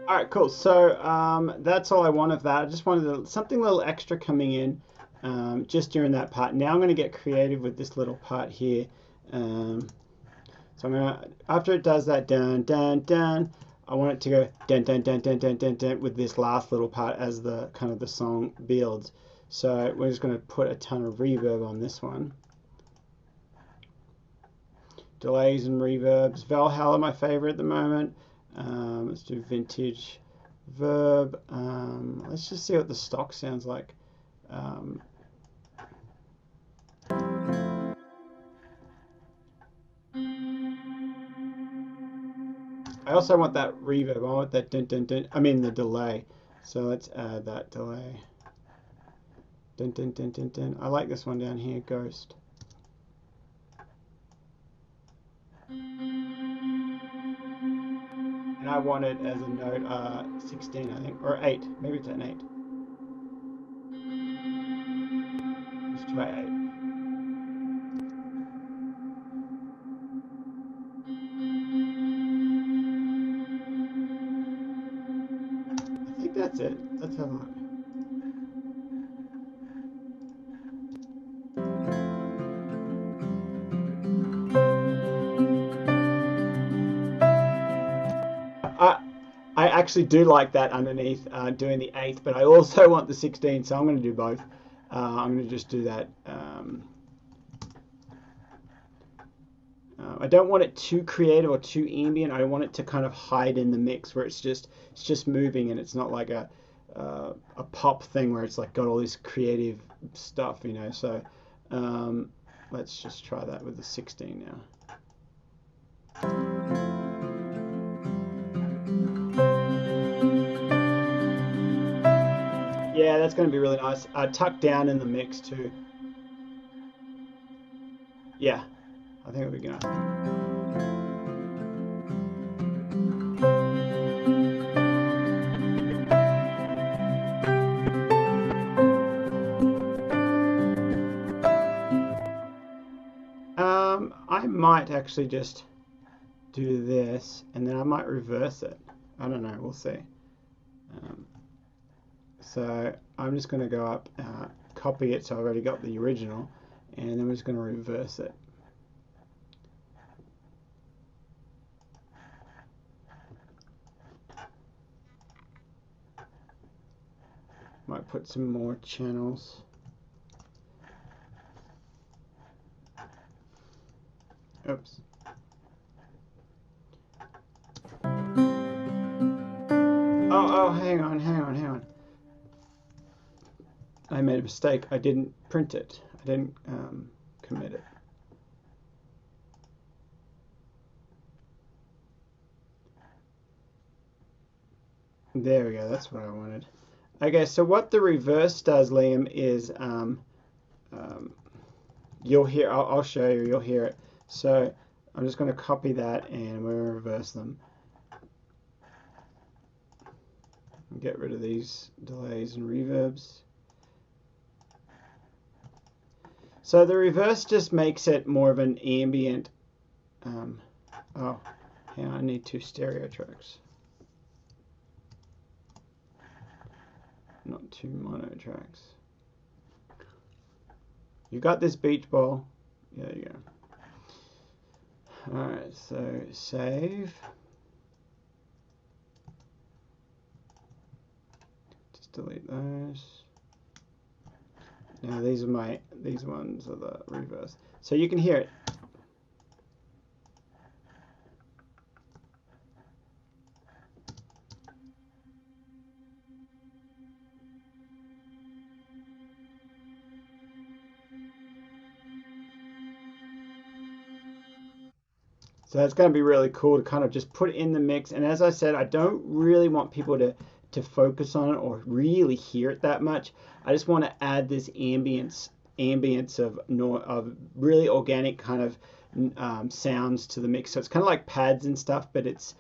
All right, cool. So that's all I want of that. I just wanted something a little extra coming in just during that part. Now I'm going to get creative with this little part here. So I'm going to, after it does that dun, dun, dun, I want it to go dun, dun, dun, dun, dun, dun, dun with this last little part as the kind of the song builds. So we're just going to put a ton of reverb on this one. Delays and reverbs. Valhalla, my favorite at the moment. Let's do vintage verb. Let's just see what the stock sounds like. I also want that reverb. I want that dun, dun, dun. I mean the delay. So let's add that delay. Dun, dun, dun, dun, dun. I like this one down here, Ghost. And I want it as a note 16, I think, or 8. Maybe it's an 8. Let's try 8. I think that's it. Let's have a look. I actually do like that underneath doing the 8th, but I also want the 16, so I'm going to do both. I'm going to just do that. I don't want it too creative or too ambient. I want it to kind of hide in the mix where it's just moving and it's not like a pop thing where it's like got all this creative stuff, you know. So let's just try that with the 16 now. Yeah, that's going to be really nice. Tucked down in the mix too. Yeah, I think it'll be good. I might actually just do this and then I might reverse it. I don't know, we'll see. So I'm just going to go up, copy it, so I've already got the original, and then we're just going to reverse it. Might put some more channels. Oops. Oh, hang on. I made a mistake. I didn't print it. I didn't commit it. There we go. That's what I wanted. Okay, so what the reverse does, Liam, is you'll hear. I'll show you. You'll hear it. So I'm just going to copy that and we're going to reverse them. Get rid of these delays and reverbs. So the reverse just makes it more of an ambient. Oh, hang on, I need 2 stereo tracks. Not 2 mono tracks. You got this, beach ball. There you go. Alright, so save. Just delete those. Now these ones are the reverse. So you can hear it. So that's going to be really cool to kind of just put it in the mix. And as I said, I don't really want people to focus on it or really hear it that much. I just want to add this ambience of really organic kind of sounds to the mix. So it's kind of like pads and stuff, but it's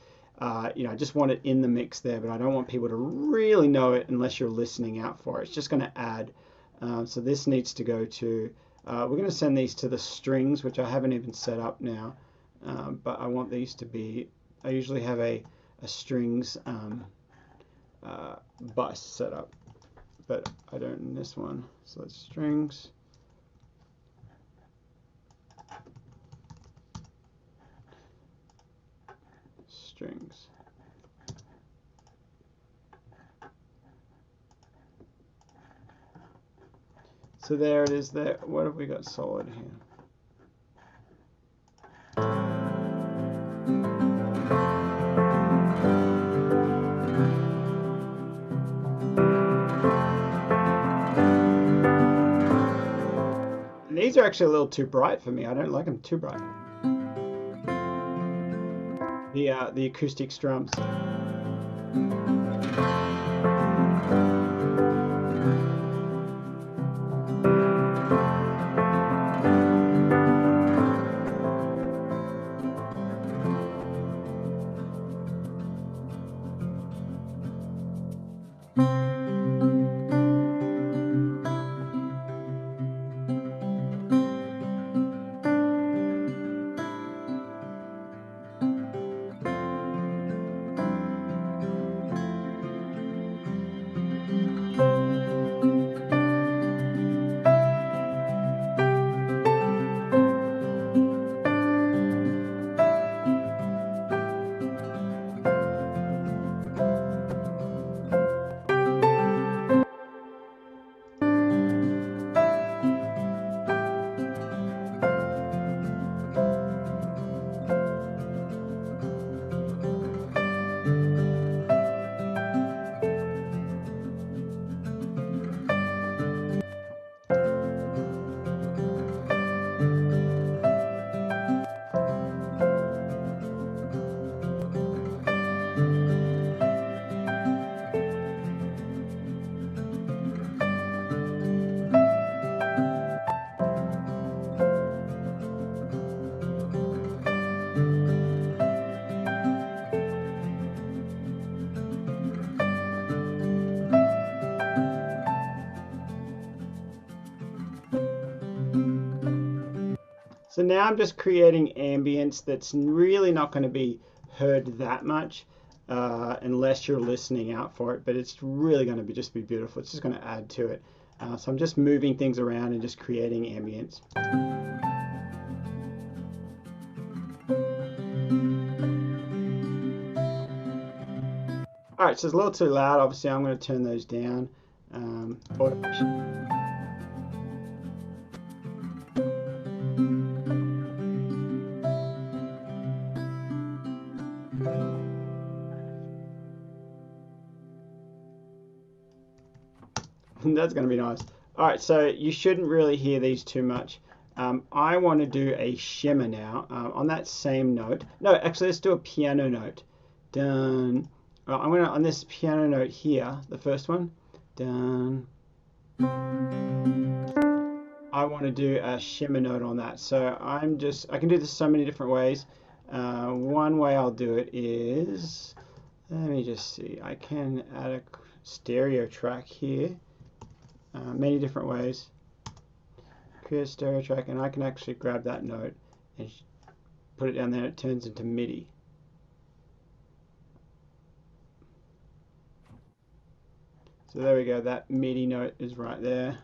you know, I just want it in the mix there, but I don't want people to really know it unless you're listening out for it. It's just going to add. So this needs to go to. We're going to send these to the strings, which I haven't even set up now. But I want these to be, I usually have a strings bus set up, but I don't in this one. So it's strings. Strings. So there it is there. What have we got solid here? And these are actually a little too bright for me. I don't like them too bright. The acoustic strums. So now I'm just creating ambience that's really not going to be heard that much unless you're listening out for it, but it's really going to be just be beautiful. It's just going to add to it. So I'm just moving things around and just creating ambience. All right, so it's a little too loud. Obviously, I'm going to turn those down. That's going to be nice. All right, so you shouldn't really hear these too much. I want to do a shimmer now on that same note. No, actually, let's do a piano note. Dun. I'm going to, on this piano note here, the first one. Dun. I want to do a shimmer note on that. So I can do this so many different ways. One way I'll do it is, let me just see, I can add a stereo track here. Many different ways. Create a stereo track, and I can actually grab that note and put it down there. It turns into MIDI. So there we go. That MIDI note is right there.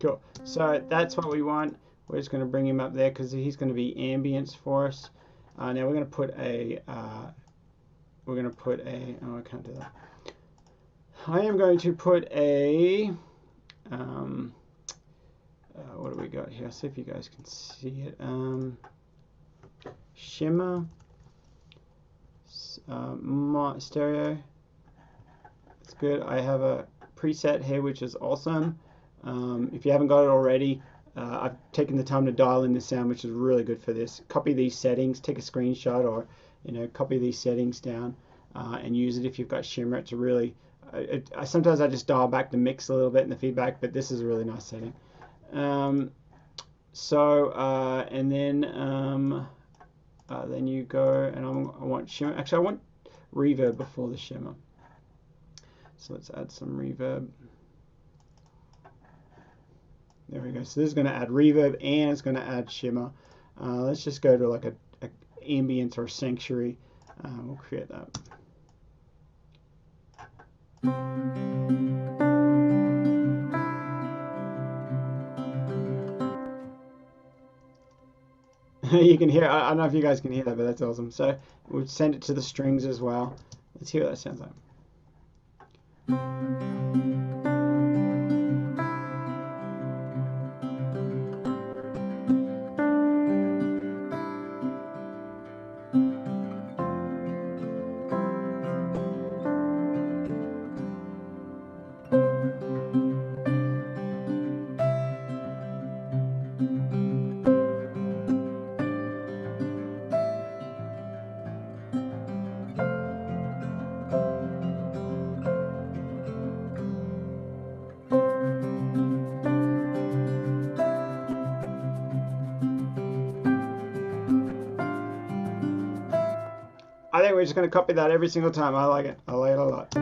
Cool. So that's what we want. We're just going to bring him up there because he's going to be ambience for us. Now we're going to put a. Oh, I can't do that. I am going to put a. What do we got here? See if you guys can see it. Shimmer. Stereo. It's good. I have a preset here which is awesome. If you haven't got it already, I've taken the time to dial in the sound, which is really good for this. Copy these settings, take a screenshot, or copy these settings down and use it if you've got shimmer. It's a really sometimes I just dial back the mix a little bit in the feedback, but this is a really nice setting. And then you go and I want shimmer. Actually, I want reverb before the shimmer. So let's add some reverb. There we go. So this is going to add reverb and it's going to add shimmer. Let's just go to like a ambience or sanctuary. We'll create that. You can hear, I don't know if you guys can hear that, but that's awesome. So we'll send it to the strings as well. Let's hear what that sounds like. I think we're just going to copy that every single time. I like it. I like it a lot.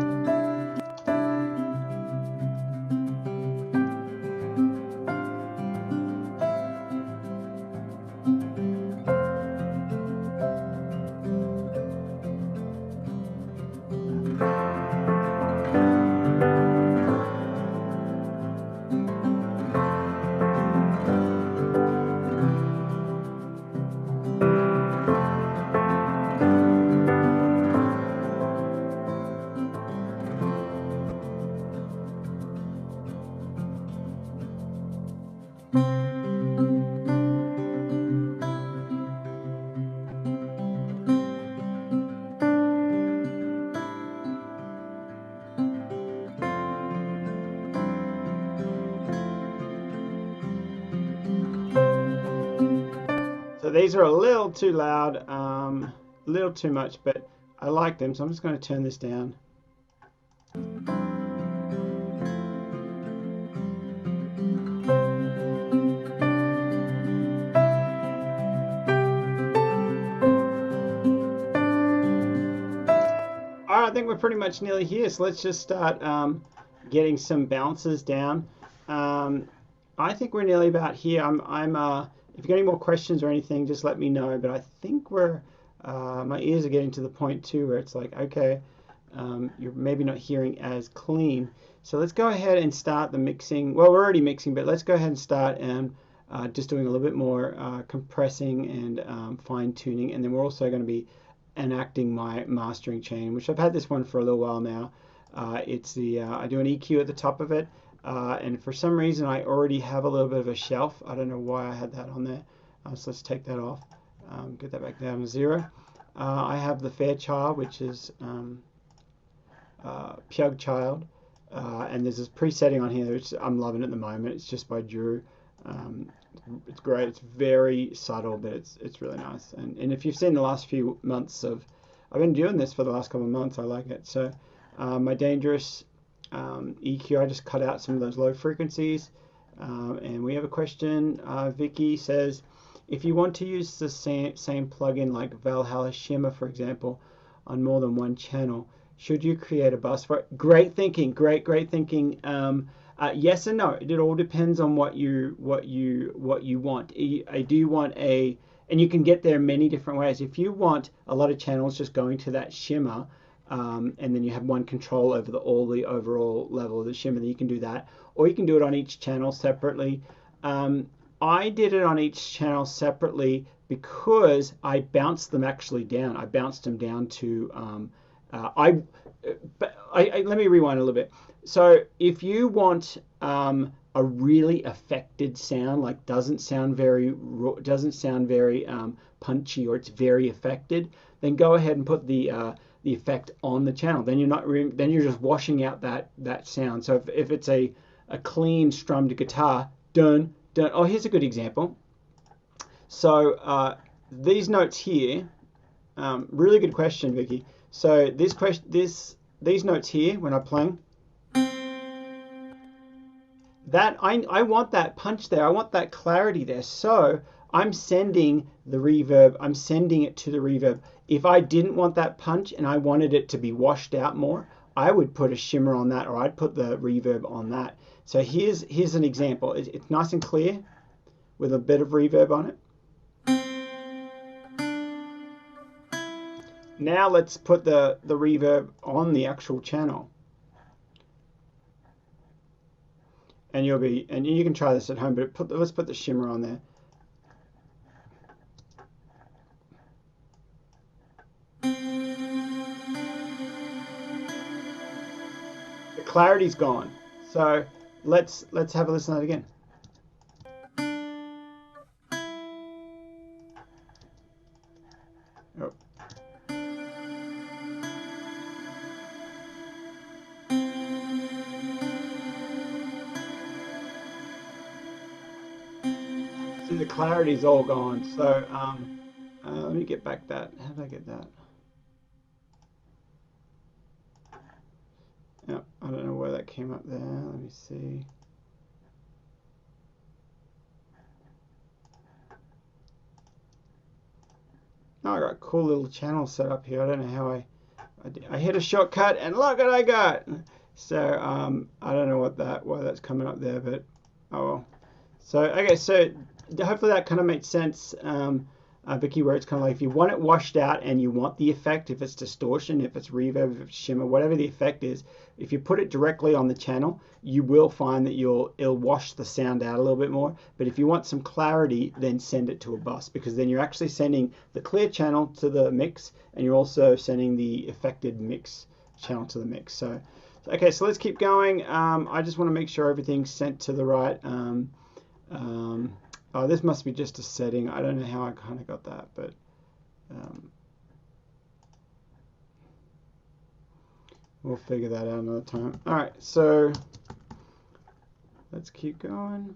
So these are a little too loud, a little too much, but I like them, so I'm just going to turn this down. All right, I think we're pretty much nearly here, so let's just start getting some bounces down. I think we're nearly about here. If you've got any more questions or anything, just let me know. But I think my ears are getting to the point too where it's like, okay, you're maybe not hearing as clean. So let's go ahead and start the mixing. Well, we're already mixing, but let's go ahead and start and just doing a little bit more compressing and fine tuning. And then we're also going to be enacting my mastering chain, which I've had this one for a little while now. It's I do an EQ at the top of it. And for some reason I already have a little bit of a shelf. I don't know why I had that on there. So let's take that off. Get that back down to 0. I have the Fairchild, which is Pug Child. And there's this presetting on here, which I'm loving at the moment. It's just by Drew. It's great. It's very subtle, but it's really nice. And if you've seen the last few months I've been doing this for the last couple of months, I like it. So my Dangerous EQ, I just cut out some of those low frequencies. And we have a question. Vicky says, if you want to use the same plugin like Valhalla Shimmer, for example, on more than one channel, should you create a bus for it? Great thinking. Great thinking. Yes and no. It all depends on what you want. I do want and you can get there many different ways. If you want a lot of channels just going to that shimmer, and then you have one control over all the overall level of the shimmer, then you can do that. Or you can do it on each channel separately. I did it on each channel separately because I bounced them actually down. I bounced them down to let me rewind a little bit. So if you want a really affected sound, like doesn't sound very punchy, or it's very affected, then go ahead and put the effect on the channel. Then you're just washing out that sound. So if it's a clean strummed guitar, dun dun. Oh, here's a good example. So these notes here, really good question, Vicky. So these notes here, when I'm playing, that I want that punch there. I want that clarity there. So I'm sending the reverb. I'm sending it to the reverb. If I didn't want that punch and I wanted it to be washed out more, I would put a shimmer on that, or I'd put the reverb on that. So here's an example. It's nice and clear with a bit of reverb on it. Now let's put the reverb on the actual channel. And you can try this at home, but let's put the shimmer on there. The clarity's gone. So let's have a listen to that again. Oh. See, the clarity's all gone. So let me get back that. How did I get that? Yep, I don't know where that came up there. Let me see. Oh, I got cool little channel set up here. I don't know how I hit a shortcut and look what I got. So I don't know why that's coming up there, but oh well. So okay, so hopefully that kind of makes sense, Vicky, where it's kind of like if you want it washed out and you want the effect, if it's distortion, if it's reverb, if it's shimmer, whatever the effect is, if you put it directly on the channel, you will find that it'll wash the sound out a little bit more. But if you want some clarity, then send it to a bus, because then you're actually sending the clear channel to the mix, and you're also sending the affected mix channel to the mix. So okay, so let's keep going. I just want to make sure everything's sent to the right. Oh, this must be just a setting. I don't know how I kind of got that, but we'll figure that out another time. All right, so let's keep going.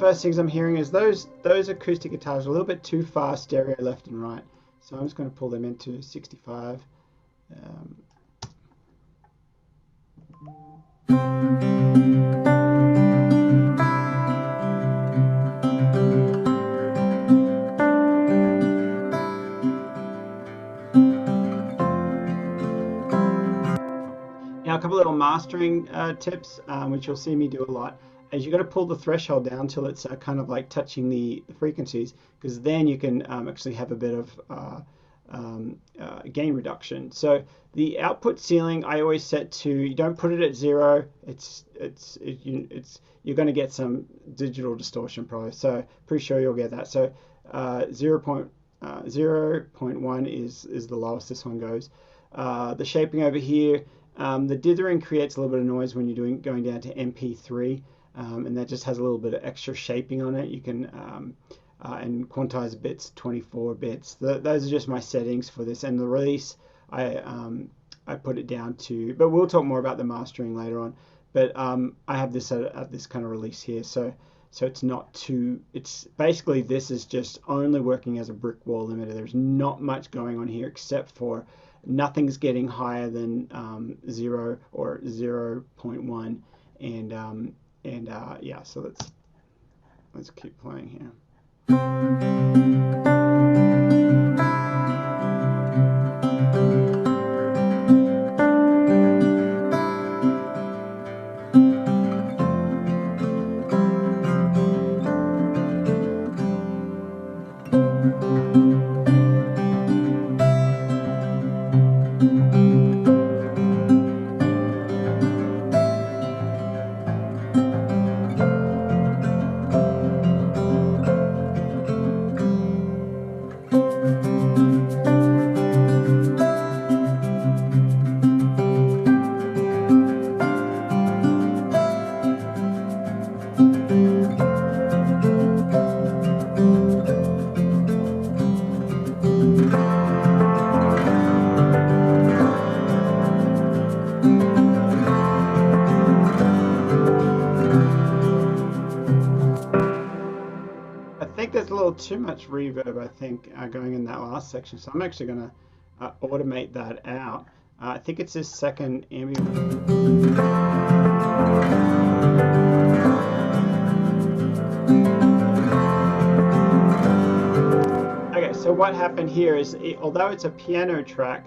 First things I'm hearing is those acoustic guitars are a little bit too far stereo left and right, so I'm just going to pull them into 65. Now a couple little mastering tips, which you'll see me do a lot. Is you're going to pull the threshold down till it's kind of like touching the frequencies, because then you can actually have a bit of gain reduction. So the output ceiling I always set to, you don't put it at 0. You're going to get some digital distortion probably. So pretty sure you'll get that. So 0.1 is the lowest this one goes. The shaping over here, the dithering creates a little bit of noise when you're going down to MP3. And that just has a little bit of extra shaping on it. You can and quantize bits, 24 bits. Those are just my settings for this. And the release, I put it down to, but we'll talk more about the mastering later on. But I have this at this kind of release here, so it's not too. It's basically, this is just only working as a brick wall limiter. There's not much going on here except for nothing's getting higher than 0 or 0.1, and yeah, so let's keep playing here. Too much reverb, I think, going in that last section, so I'm actually going to automate that out. I think it's this second ambient. Okay, so what happened here is, although it's a piano track,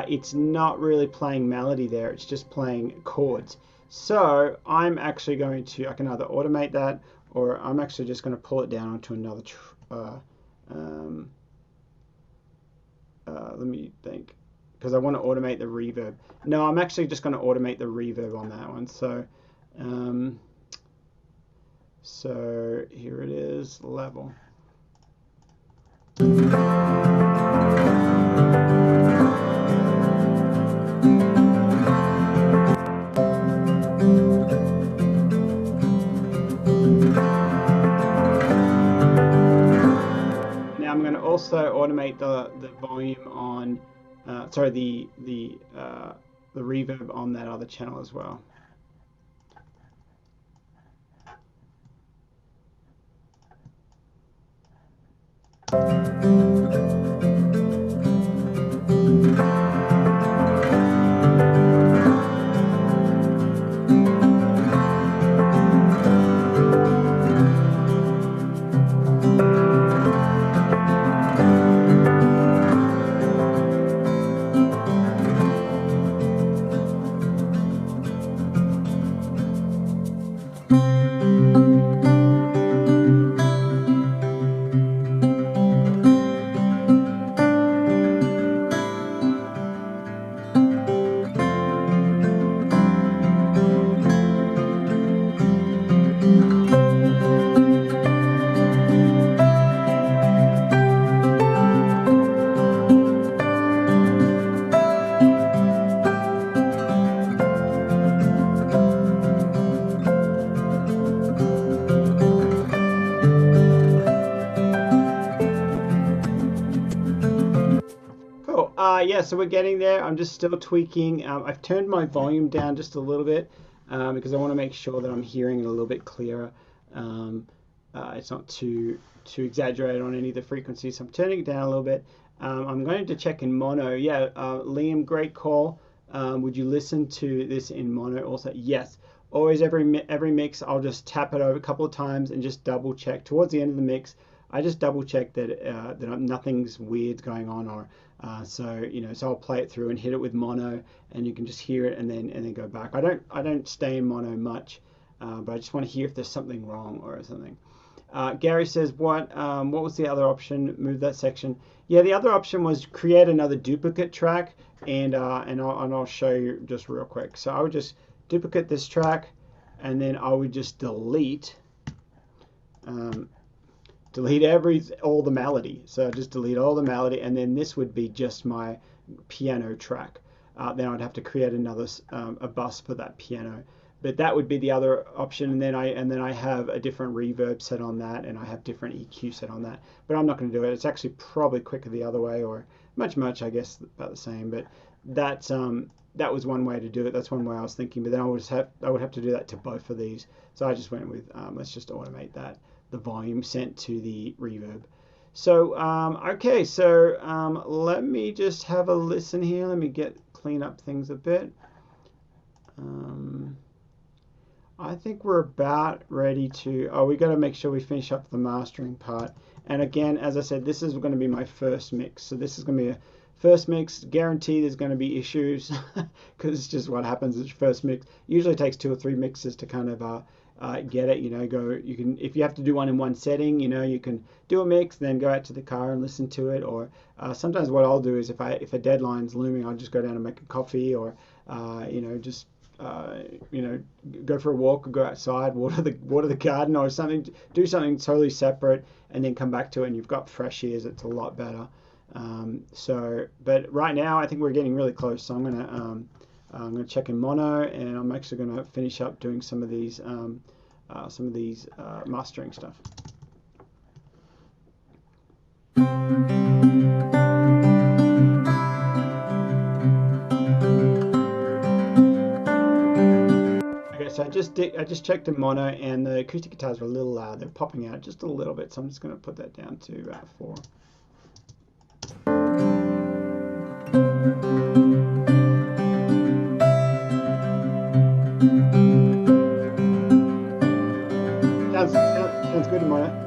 it's not really playing melody there, it's just playing chords. So I'm actually going to, I can either automate that, or I'm actually just going to pull it down onto another let me think, because I want to automate the reverb. No, I'm actually just going to automate the reverb on that one. So here it is, level. Also automate the volume on, sorry, the reverb on that other channel as well. Cool. Yeah, so we're getting there. I'm just still tweaking. I've turned my volume down just a little bit because I want to make sure that I'm hearing it a little bit clearer. Um, it's not too exaggerated on any of the frequencies. So I'm turning it down a little bit. I'm going to check in mono. Yeah, Liam, great call. Would you listen to this in mono also? Yes. Always every mix, I'll just tap it over a couple of times and just double check towards the end of the mix. I just double check that nothing's weird going on, or so I'll play it through and hit it with mono, and you can just hear it and then go back. I don't stay in mono much, but I just want to hear if there's something wrong or something. Gary says, what was the other option? Move that section. Yeah, the other option was create another duplicate track, and I'll show you just real quick. So I would just duplicate this track, and then I would just delete all the melody. So just delete all the melody, and then this would be just my piano track. Then I'd have to create another a bus for that piano. But that would be the other option, and then I have a different reverb set on that, and I have different EQ set on that. But I'm not going to do it. It's actually probably quicker the other way, or much I guess about the same. But that was one way to do it. That's one way I was thinking. But then I would have to do that to both of these. So I just went with let's just automate that, the volume sent to the reverb. So okay, so let me just have a listen here. Let me clean up things a bit. I think we're about ready to. Oh, we got to make sure we finish up the mastering part. And again, as I said, this is going to be my first mix. So this is going to be a first mix. Guaranteed there's going to be issues because it's just what happens. It's first mix. Usually takes 2 or 3 mixes to kind of get it. You can, if you have to do one in one setting, you can do a mix, then go out to the car and listen to it. Or sometimes what I'll do is if a deadline's looming, I'll just go down and make a coffee, or just go for a walk, or go outside, water the garden or something. Do something totally separate, and then come back to it, and you've got fresh ears. It's a lot better. But right now I think we're getting really close. So I'm gonna check in mono, and I'm actually gonna finish up doing some of these mastering stuff. Okay, so I just checked in mono, and the acoustic guitars are a little loud. They're popping out just a little bit, so I'm just gonna put that down to 4. Sounds good in mono.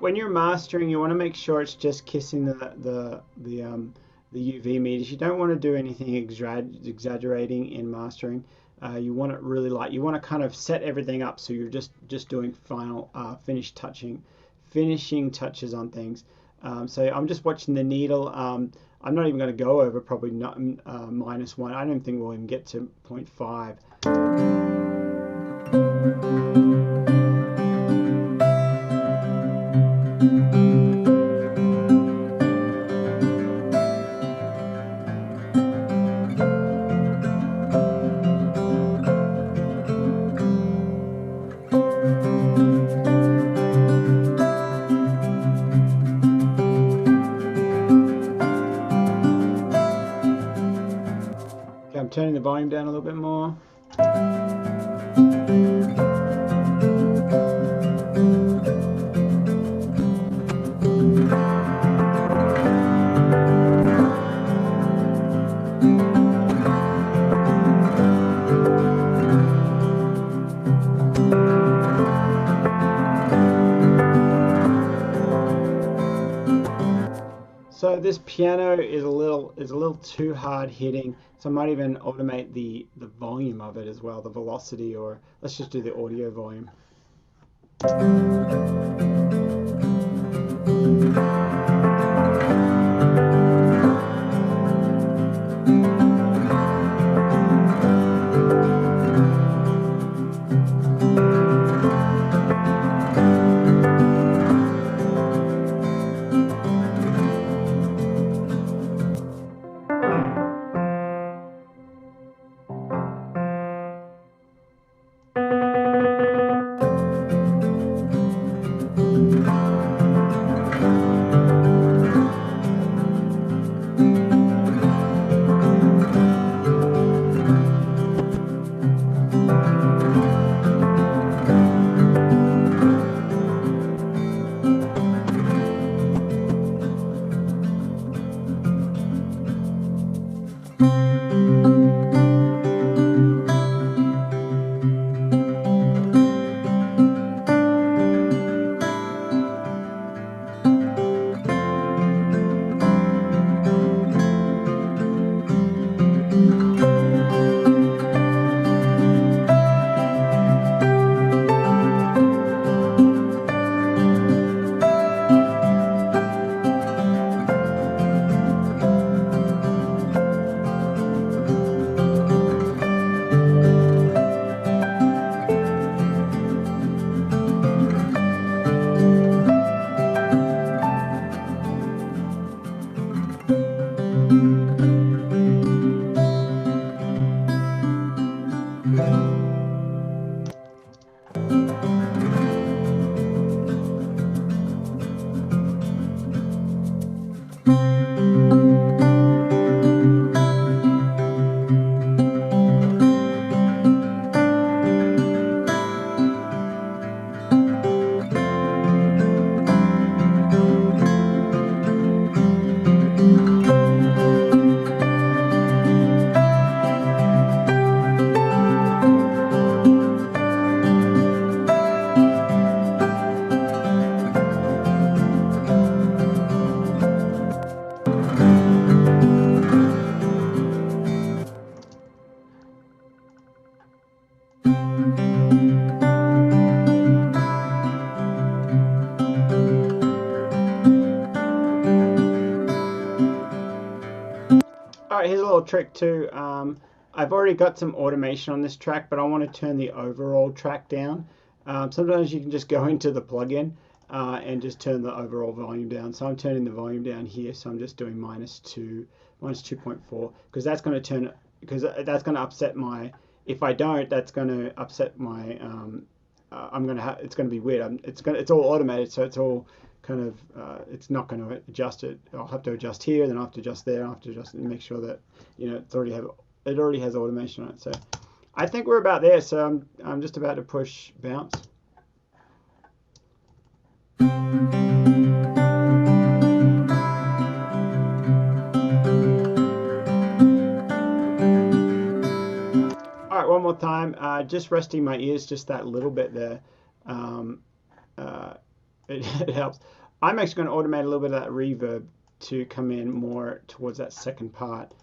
When you're mastering, you want to make sure it's just kissing the UV meters. You don't want to do anything exaggerating in mastering. You want it really light. You want to kind of set everything up so you're just doing final finishing touches on things. So I'm just watching the needle. I'm not even going to go over probably not, -1. I don't think we'll even get to 0.5. Okay, I'm turning the volume down a little bit more. So this piano is a little too hard hitting, so I might even automate the volume of it as well, the velocity, or let's just do the audio volume. All right, here's a little trick too. I've already got some automation on this track, but I want to turn the overall track down. Sometimes you can just go into the plugin and just turn the overall volume down. So I'm turning the volume down here. So I'm just doing -2, -2.4, because that's going to that's going to upset my. If I don't, that's going to upset my. I'm going to have. It's going to be weird. It's all automated, so it's all kind of it's not going to adjust it. I'll have to adjust here, then I'll have to adjust there. I'll have to adjust and make sure that it already has automation on it. So I think we're about there. So I'm just about to push bounce. All right, one more time. Just resting my ears just that little bit there. It helps. I'm actually going to automate a little bit of that reverb to come in more towards that second part,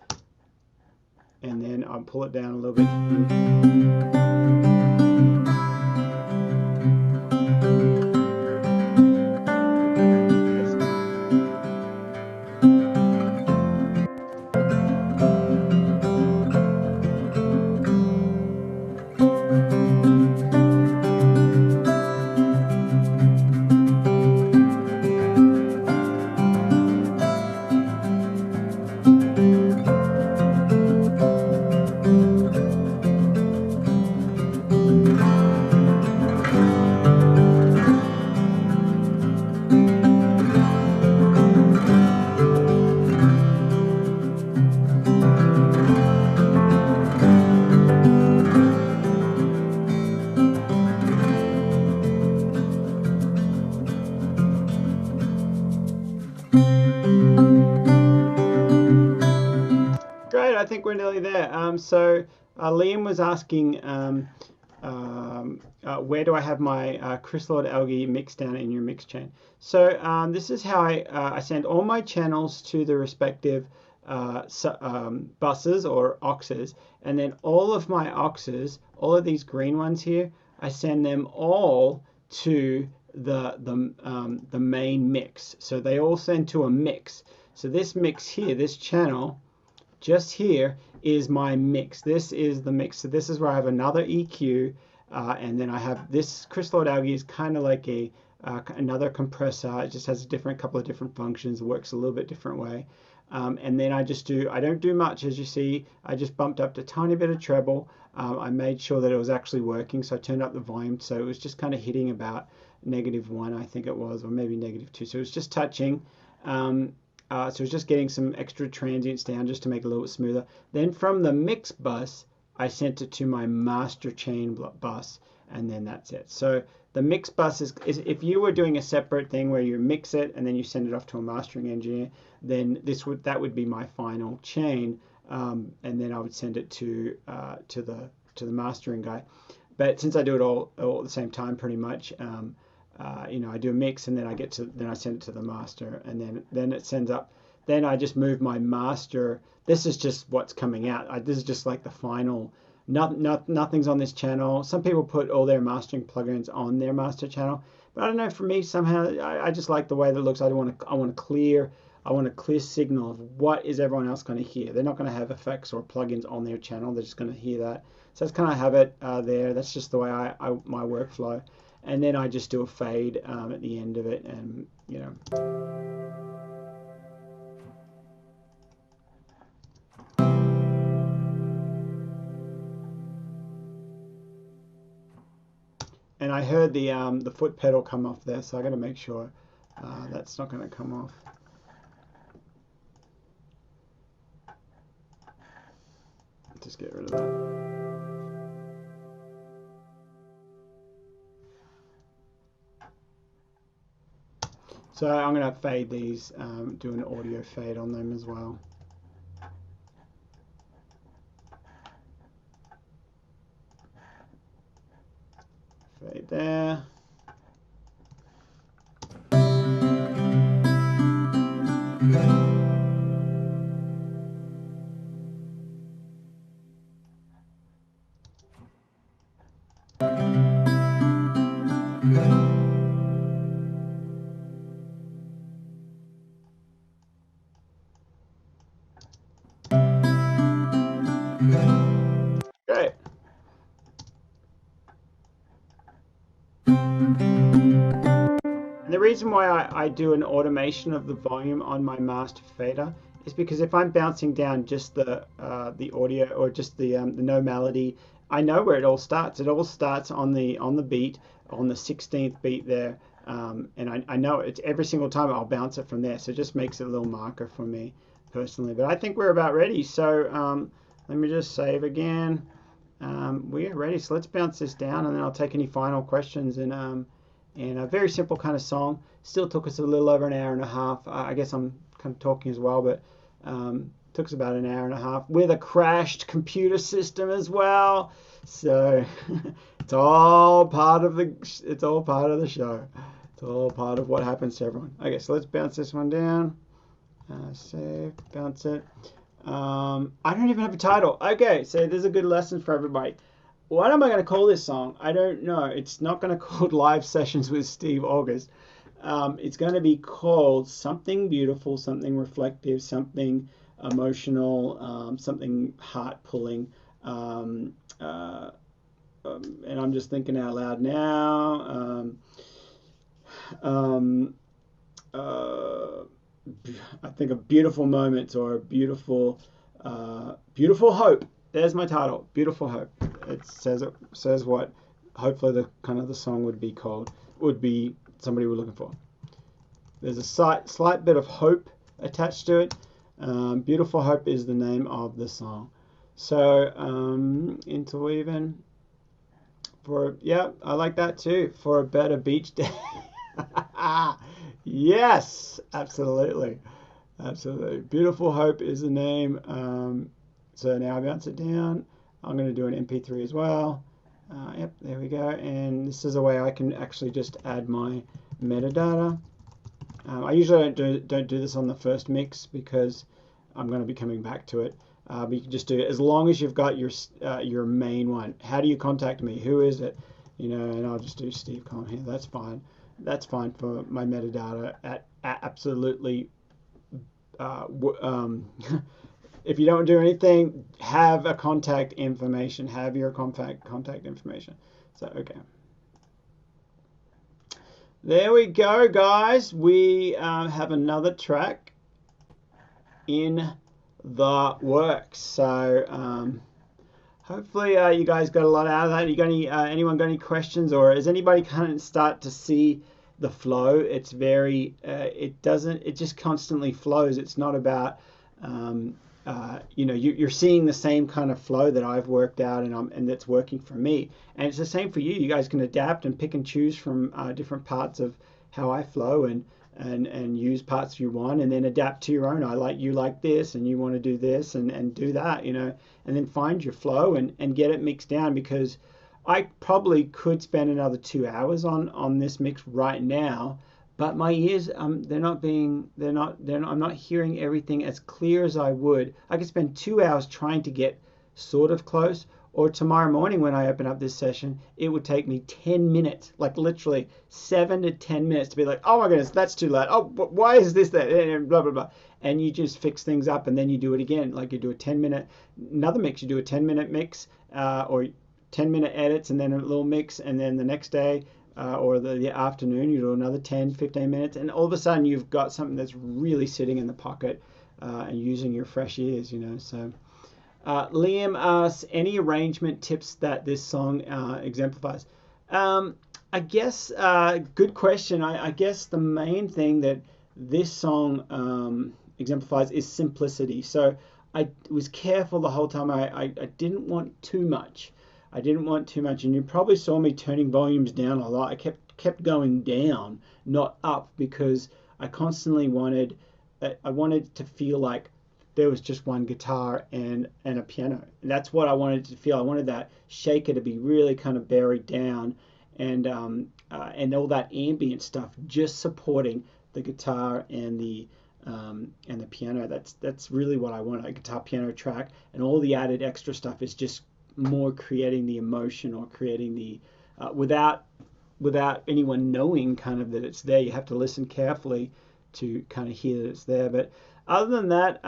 and then I'll pull it down a little bit. we're nearly there. So Liam was asking, where do I have my crystalloid algae mix down in your mix chain? So this is how I send all my channels to the respective buses or auxes, and then all of my auxes, all of these green ones here, I send them all to the main mix. So they all send to a mix. So this mix here, this channel just here is my mix. This is the mix. So this is where I have another EQ, and then I have this crystalloid algae is kind of like a another compressor. It just has a couple of different functions. It works a little bit different way. And then I don't do much, as you see. I just bumped up a tiny bit of treble. I made sure that it was actually working, so I turned up the volume, so it was just kind of hitting about -1, I think it was, or maybe -2. So it was just touching. So it's just getting some extra transients down just to make it a little bit smoother. Then from the mix bus, I sent it to my master chain bus, and then that's it. So the mix bus is if you were doing a separate thing where you mix it and then you send it off to a mastering engineer, then that would be my final chain, and then I would send it to the mastering guy. But since I do it all at the same time, pretty much. I do a mix, and then I send it to the master, and then it sends up. Then I just move my master. This is just what's coming out. This is just like the final. Nothing's on this channel. Some people put all their mastering plugins on their master channel, but I don't know. For me, somehow I just like the way that it looks. I want a clear signal of what is everyone else going to hear. They're not going to have effects or plugins on their channel. They're just going to hear that. So that's kind of have it there. That's just the way my workflow. And then I just do a fade at the end of it, and And I heard the foot pedal come off there, so I got to make sure that's not going to come off. Just get rid of that. So I'm going to fade these, do an audio fade on them as well. Fade there. Great. And the reason why I do an automation of the volume on my master fader is because if I'm bouncing down just the audio or just the no melody, I know where it all starts. It all starts on the beat, on the 16th beat there, and I know it's every single time I'll bounce it from there. So it just makes it a little marker for me personally. But I think we're about ready. So let me just save again. We are ready. So let's bounce this down, and then I'll take any final questions. And a very simple kind of song. Still took us a little over an hour and a half. I guess I'm kind of talking as well, but took us about an hour and a half with a crashed computer system as well. So it's all part of the show. It's all part of what happens to everyone. Okay, so let's bounce this one down. Save, bounce it. I don't even have a title. Okay, so there's a good lesson for everybody. What am I going to call this song? I don't know. It's not going to called Live Sessions with Steve August. It's going to be called something beautiful, something reflective, something emotional, something heart-pulling. And I'm just thinking out loud now. I think of beautiful moments or beautiful hope. There's my title, Beautiful Hope. It says what hopefully the song would be somebody we're looking for. There's a slight bit of hope attached to it. Beautiful Hope is the name of the song. So interweaving I like that too. For a better beach day. Yes, absolutely. Beautiful Hope is the name. So now I bounce it down. I'm going to do an MP3 as well. Yep, there we go. And this is a way I can actually just add my metadata. I usually don't do this on the first mix because I'm going to be coming back to it. But you can just do it as long as you've got your main one. How do you contact me? Who is it? You know, and I'll just do Steve Collin here. That's fine. That's fine for my metadata. At absolutely. If you don't do anything, have a contact information. Have your contact information. So okay. There we go, guys. We have another track in the works. So hopefully you guys got a lot out of that. You got anyone got any questions, or is anybody kind of start to see the flow? It's very it just constantly flows. It's not about you know, you're seeing the same kind of flow that I've worked out, and that's working for me. And it's the same for you. You guys can adapt and pick and choose from different parts of how I flow, and use parts you want, and then adapt to your own. You like this, and you want to do this, and do that, you know, and then find your flow and get it mixed down, because I probably could spend another 2 hours on this mix right now. But my ears, I'm not hearing everything as clear as I would. I could spend 2 hours trying to get sort of close, or tomorrow morning when I open up this session, it would take me 10 minutes, like literally 7 to 10 minutes to be like, oh my goodness, that's too loud. Oh, why is this that? And blah, blah, blah. And you just fix things up, and then you do it again. Like you do a 10-minute, another mix, you do a 10-minute mix, or 10-minute edits, and then a little mix, and then the next day, or the afternoon, you do another 10, 15 minutes, and all of a sudden you've got something that's really sitting in the pocket, and using your fresh ears, you know. So Liam asks, any arrangement tips that this song exemplifies? I guess, good question. I guess the main thing that this song exemplifies is simplicity. So I was careful the whole time. I didn't want too much. I didn't want too much, and you probably saw me turning volumes down a lot. I kept going down, not up, because I constantly wanted to feel like there was just one guitar and a piano. And that's what I wanted to feel. I wanted that shaker to be really kind of buried down, and all that ambient stuff just supporting the guitar and the piano. That's really what I want, a guitar piano track, and all the added extra stuff is just more creating the emotion, or creating the without anyone knowing kind of that it's there. You have to listen carefully to kind of hear that it's there. But other than that,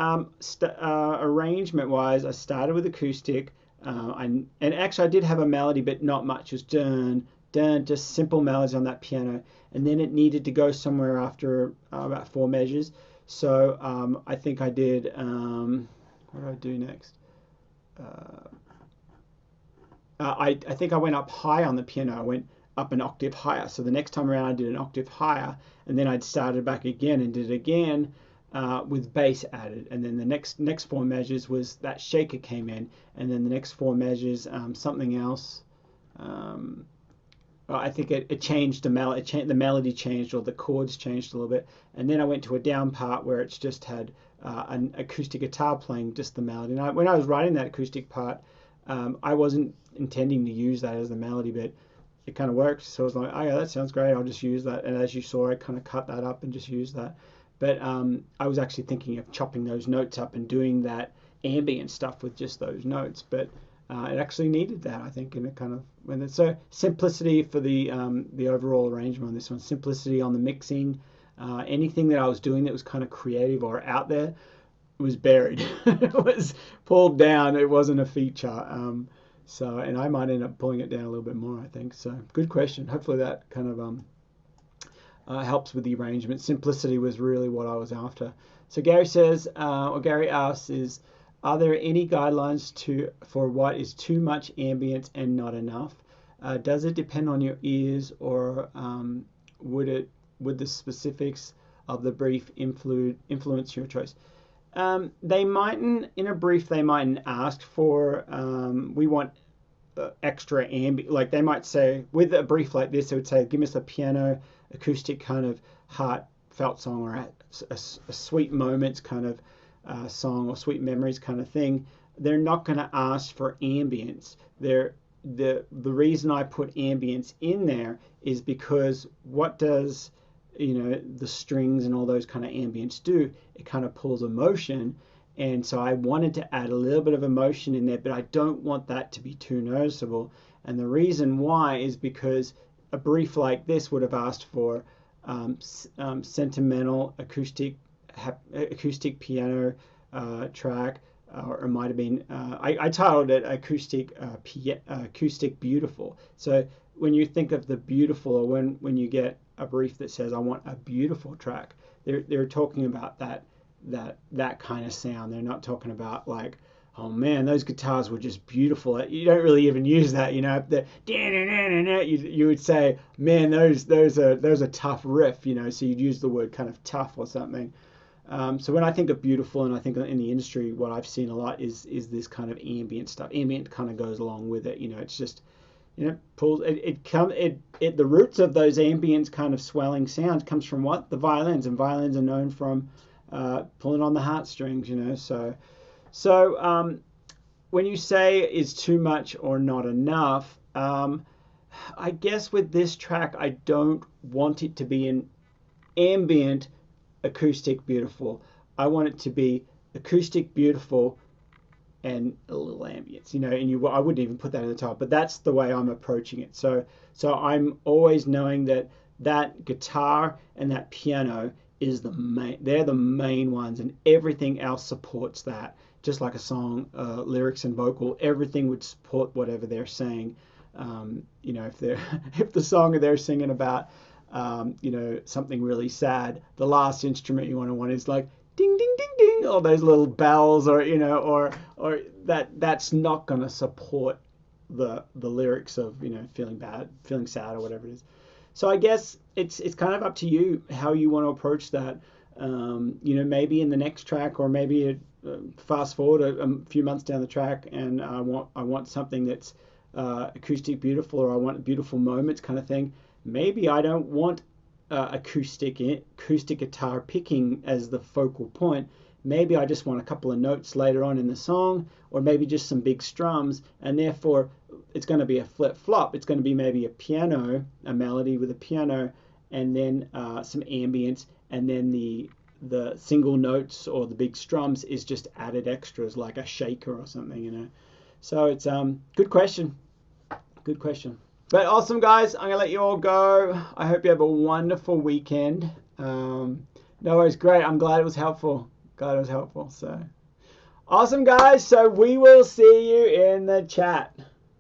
arrangement wise, I started with acoustic, and actually I did have a melody, but not much. Just dun dun, just simple melodies on that piano, and then it needed to go somewhere after about 4 measures. So I think I did what do I do next? I think I went up high on the piano. I went up an octave higher. So the next time around I did an octave higher, and then I'd started back again and did it again with bass added. And then the next 4 measures was that shaker came in, and then the next 4 measures something else. I think it changed the melody. The melody changed, or the chords changed a little bit. And then I went to a down part where it's just had an acoustic guitar playing just the melody. And when I was writing that acoustic part, I wasn't intending to use that as the melody, but it kind of worked. So I was like, oh yeah, that sounds great. I'll just use that. And as you saw, I kind of cut that up and just used that. But I was actually thinking of chopping those notes up and doing that ambient stuff with just those notes. But it actually needed that, I think, and it kind of when it's so simplicity for the overall arrangement on this one, simplicity on the mixing, anything that I was doing that was kind of creative or out there was buried. It was pulled down. It wasn't a feature. So, and I might end up pulling it down a little bit more, I think. So, good question. Hopefully that kind of helps with the arrangement. Simplicity was really what I was after. So Gary says, or Gary asks, are there any guidelines for what is too much ambience and not enough? Does it depend on your ears, or would the specifics of the brief influence your choice? They mightn't, in a brief, they mightn't ask for, we want extra ambient, like they might say, with a brief like this, they would say, give us a piano acoustic kind of heartfelt song, or a sweet moments kind of song, or sweet memories kind of thing. they're not going to ask for ambience. The reason I put ambience in there is because what does, the strings and all those kind of ambience do? It kind of pulls emotion. And so I wanted to add a little bit of emotion in there, but I don't want that to be too noticeable. And the reason why is because a brief like this would have asked for sentimental acoustic piano track, or it might have been, I titled it Acoustic Beautiful. So when you think of the beautiful, or when you get a brief that says I want a beautiful track, they're talking about that kind of sound. They're not talking about like, oh man, those guitars were just beautiful. You don't really even use that, the you would say, man, those are tough riff, so you'd use the word kind of tough or something. So when I think of beautiful, and I think in the industry, what I've seen a lot is this kind of ambient stuff. Ambient kind of goes along with it, it's just, pulls the roots of those ambient kind of swelling sounds comes from what? The violins, and violins are known from pulling on the heartstrings, So when you say is too much or not enough, I guess with this track, I don't want it to be an ambient acoustic beautiful. I want it to be acoustic beautiful and a little ambience, and I wouldn't even put that in the title, but that's the way I'm approaching it. So I'm always knowing that guitar and that piano is they're the main ones, and everything else supports that. Just like a song, lyrics and vocal, everything would support whatever they're saying. If the song they're singing about, something really sad, the last instrument you want is like ding ding ding ding, all those little bells, or or that's not going to support the lyrics of feeling bad, feeling sad, or whatever it is. So I guess it's kind of up to you how you want to approach that. Maybe in the next track, or maybe fast forward a few months down the track, and I want something that's acoustic beautiful, or I want beautiful moments kind of thing. Maybe I don't want acoustic guitar picking as the focal point. Maybe I just want a couple of notes later on in the song, or maybe just some big strums, and therefore it's going to be a flip-flop. It's going to be maybe a melody with a piano, and then some ambience, and then the single notes or the big strums is just added extras like a shaker or something, So it's good question. Good question. But awesome, guys. I'm going to let you all go. I hope you have a wonderful weekend. No worries. Great. I'm glad it was helpful. So awesome, guys. So we will see you in the chat.